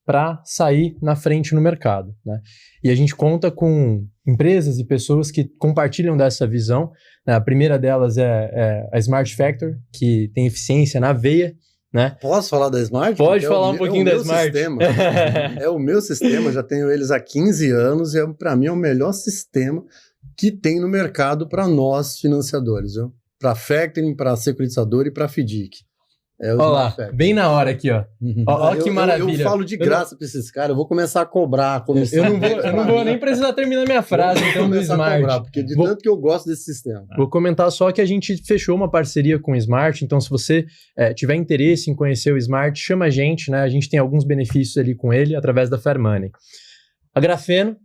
para sair na frente no mercado, né? E a gente conta com empresas e pessoas que compartilham dessa visão, né? A primeira delas é a Smart Factor, que tem eficiência na veia, né? Posso falar da Smart? Pode Porque falar um pouquinho da Smart. Sistema. É o meu sistema, já tenho eles há 15 anos e para mim é o melhor sistema que tem no mercado para nós financiadores, viu? Para factoring, para securitizador e para FDIC. Olha lá, bem na hora aqui, ó. Ó que maravilha. Eu falo de graça para esses caras, eu vou começar a cobrar a comissão. Eu não vou nem precisar terminar minha frase, então, do Smart. Cobrar, porque de tanto que eu gosto desse sistema. Vou comentar só que a gente fechou uma parceria com o Smart, então se você tiver interesse em conhecer o Smart, chama a gente, né? A gente tem alguns benefícios ali com ele através da Fair Money. A Grafeno,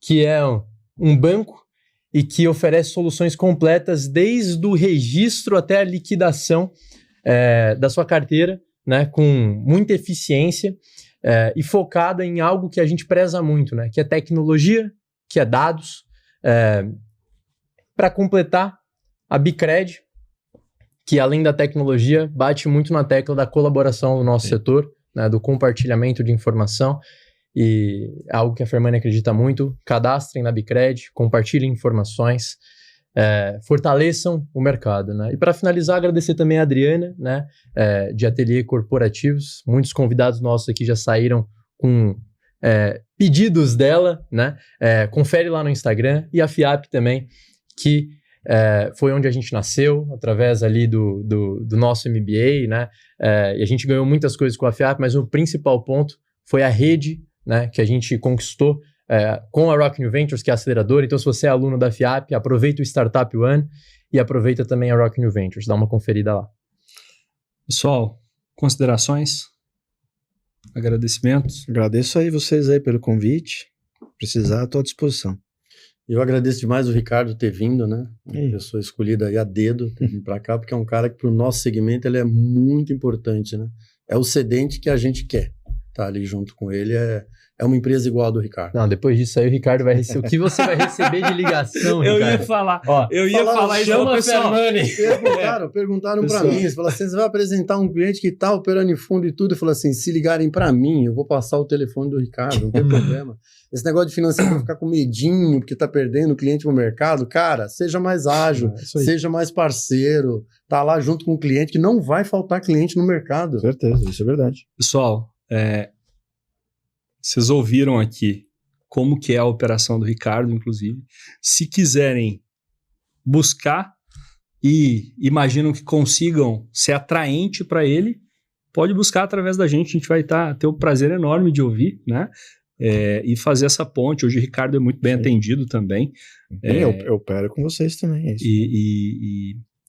que é um banco e que oferece soluções completas desde o registro até a liquidação da sua carteira, né, com muita eficiência e focada em algo que a gente preza muito, né, que é tecnologia, que é dados. Para completar, a Bicred, que além da tecnologia, bate muito na tecla da colaboração no nosso setor, né, do compartilhamento de informação, e é algo que a Fair Money acredita muito. Cadastrem na Bicred, compartilhem informações, fortaleçam o mercado, né? E para finalizar, agradecer também a Adriana, né, de Ateliê Corporativos. Muitos convidados nossos aqui já saíram com pedidos dela, né? Confere lá no Instagram. E a FIAP também, que foi onde a gente nasceu, através ali do nosso MBA, né? E a gente ganhou muitas coisas com a FIAP, mas o principal ponto foi a rede, né, que a gente conquistou com a Rock New Ventures, que é a aceleradora. Então, se você é aluno da FIAP, aproveita o Startup One e aproveita também a Rock New Ventures. Dá uma conferida lá. Pessoal, considerações? Agradecimentos? Agradeço aí vocês aí pelo convite. Precisar, estou à disposição. Eu agradeço demais o Ricardo ter vindo, né? Uma pessoa escolhida aí a dedo, ter vindo para cá, porque é um cara que para o nosso segmento ele é muito importante, né? É o cedente que a gente quer. Tá ali junto com ele é uma empresa igual a do Ricardo. Não, depois disso aí o Ricardo vai receber. O que você vai receber de ligação, Ricardo? Eu ia falar isso, chama a pessoal. Fair Money. Perguntaram para mim, eles falaram assim, você vai apresentar um cliente que tá operando em fundo e tudo, eu falei assim, se ligarem para mim, eu vou passar o telefone do Ricardo, não tem problema. Esse negócio de financiamento, ficar com medinho, porque tá perdendo o cliente no mercado, cara, seja mais ágil, seja mais parceiro, tá lá junto com o cliente, que não vai faltar cliente no mercado. Com certeza, isso é verdade. Pessoal, vocês ouviram aqui como que é a operação do Ricardo, inclusive. Se quiserem buscar e imaginam que consigam ser atraente para ele, pode buscar através da gente. A gente vai ter o prazer enorme de ouvir, né? E fazer essa ponte. Hoje o Ricardo é muito bem atendido também. Eu opero com vocês também, é isso.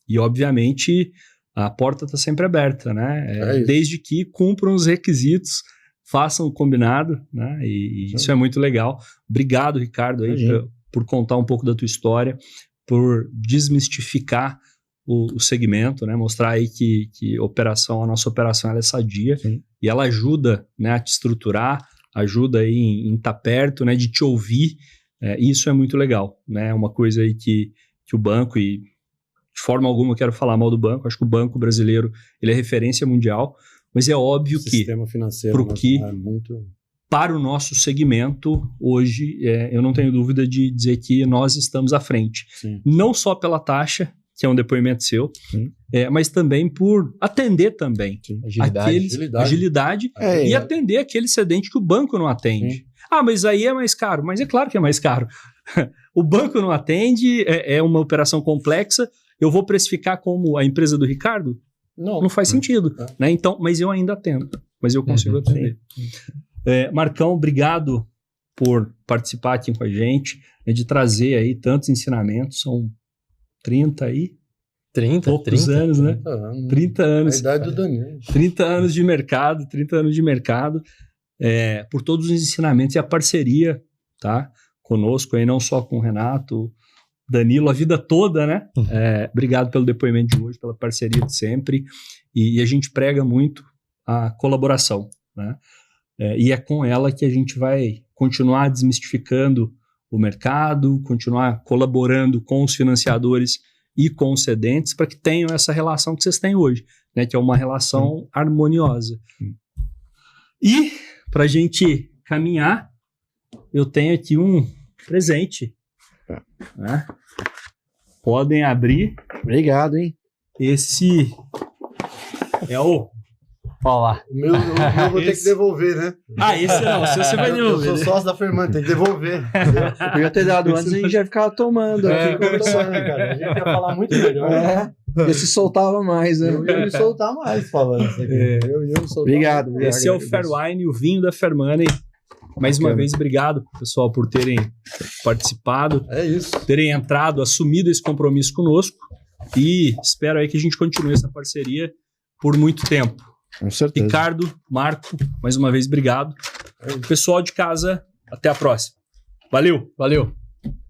E obviamente, a porta está sempre aberta, né? Desde que cumpram os requisitos, façam o combinado, né? E isso é muito legal. Obrigado, Ricardo, aí, por contar um pouco da tua história, por desmistificar o segmento, né? Mostrar aí que a nossa operação ela é sadia. Sim. E ela ajuda, né, a te estruturar, ajuda aí em estar perto, né, de te ouvir. E isso é muito legal, né? Uma coisa aí que o banco, e de forma alguma eu quero falar mal do banco, acho que o banco brasileiro ele é referência mundial, mas é óbvio que o sistema financeiro é para o nosso segmento, hoje, eu não tenho dúvida de dizer que nós estamos à frente. Sim. Não só pela taxa, que é um depoimento seu, mas também por atender também agilidade e atender aquele cedente que o banco não atende. Sim. Ah, mas aí é mais caro. Mas é claro que é mais caro. O banco não atende, é uma operação complexa. Eu vou precificar como a empresa do Ricardo? Não faz sentido. Né? Então, mas eu ainda atendo. Mas eu consigo atender. Marcão, obrigado por participar aqui com a gente, de trazer aí tantos ensinamentos. São 30 anos, né? 30 anos. A idade do Danilo. 30 anos de mercado, por todos os ensinamentos e a parceria, tá? Conosco aí, não só com o Renato, Danilo, a vida toda, né? Obrigado pelo depoimento de hoje, pela parceria de sempre. E a gente prega muito a colaboração, né? E é com ela que a gente vai continuar desmistificando o mercado, continuar colaborando com os financiadores e com os cedentes para que tenham essa relação que vocês têm hoje, né? Que é uma relação harmoniosa. E, para a gente caminhar, eu tenho aqui um presente. Né? Podem abrir. Obrigado, hein? Esse é o... Olha lá. O meu eu vou ter que devolver, né? Esse não, você vai devolver. Eu sou sócio da Fermante, tem que devolver. Eu podia ter dado antes e a gente já ficava tomando. Conversando, cara. A gente ia falar muito melhor. Eu se soltava mais, né? Eu ia me soltar mais falando isso aqui. Eu ia me soltar. Obrigado. Esse é o Fairwine, o vinho da Fairmoney. Mais uma vez, obrigado, pessoal, por terem participado. É isso. Terem entrado, assumido esse compromisso conosco. E espero aí que a gente continue essa parceria por muito tempo. Com certeza. Ricardo, Marco, mais uma vez, obrigado. Pessoal de casa, até a próxima. Valeu!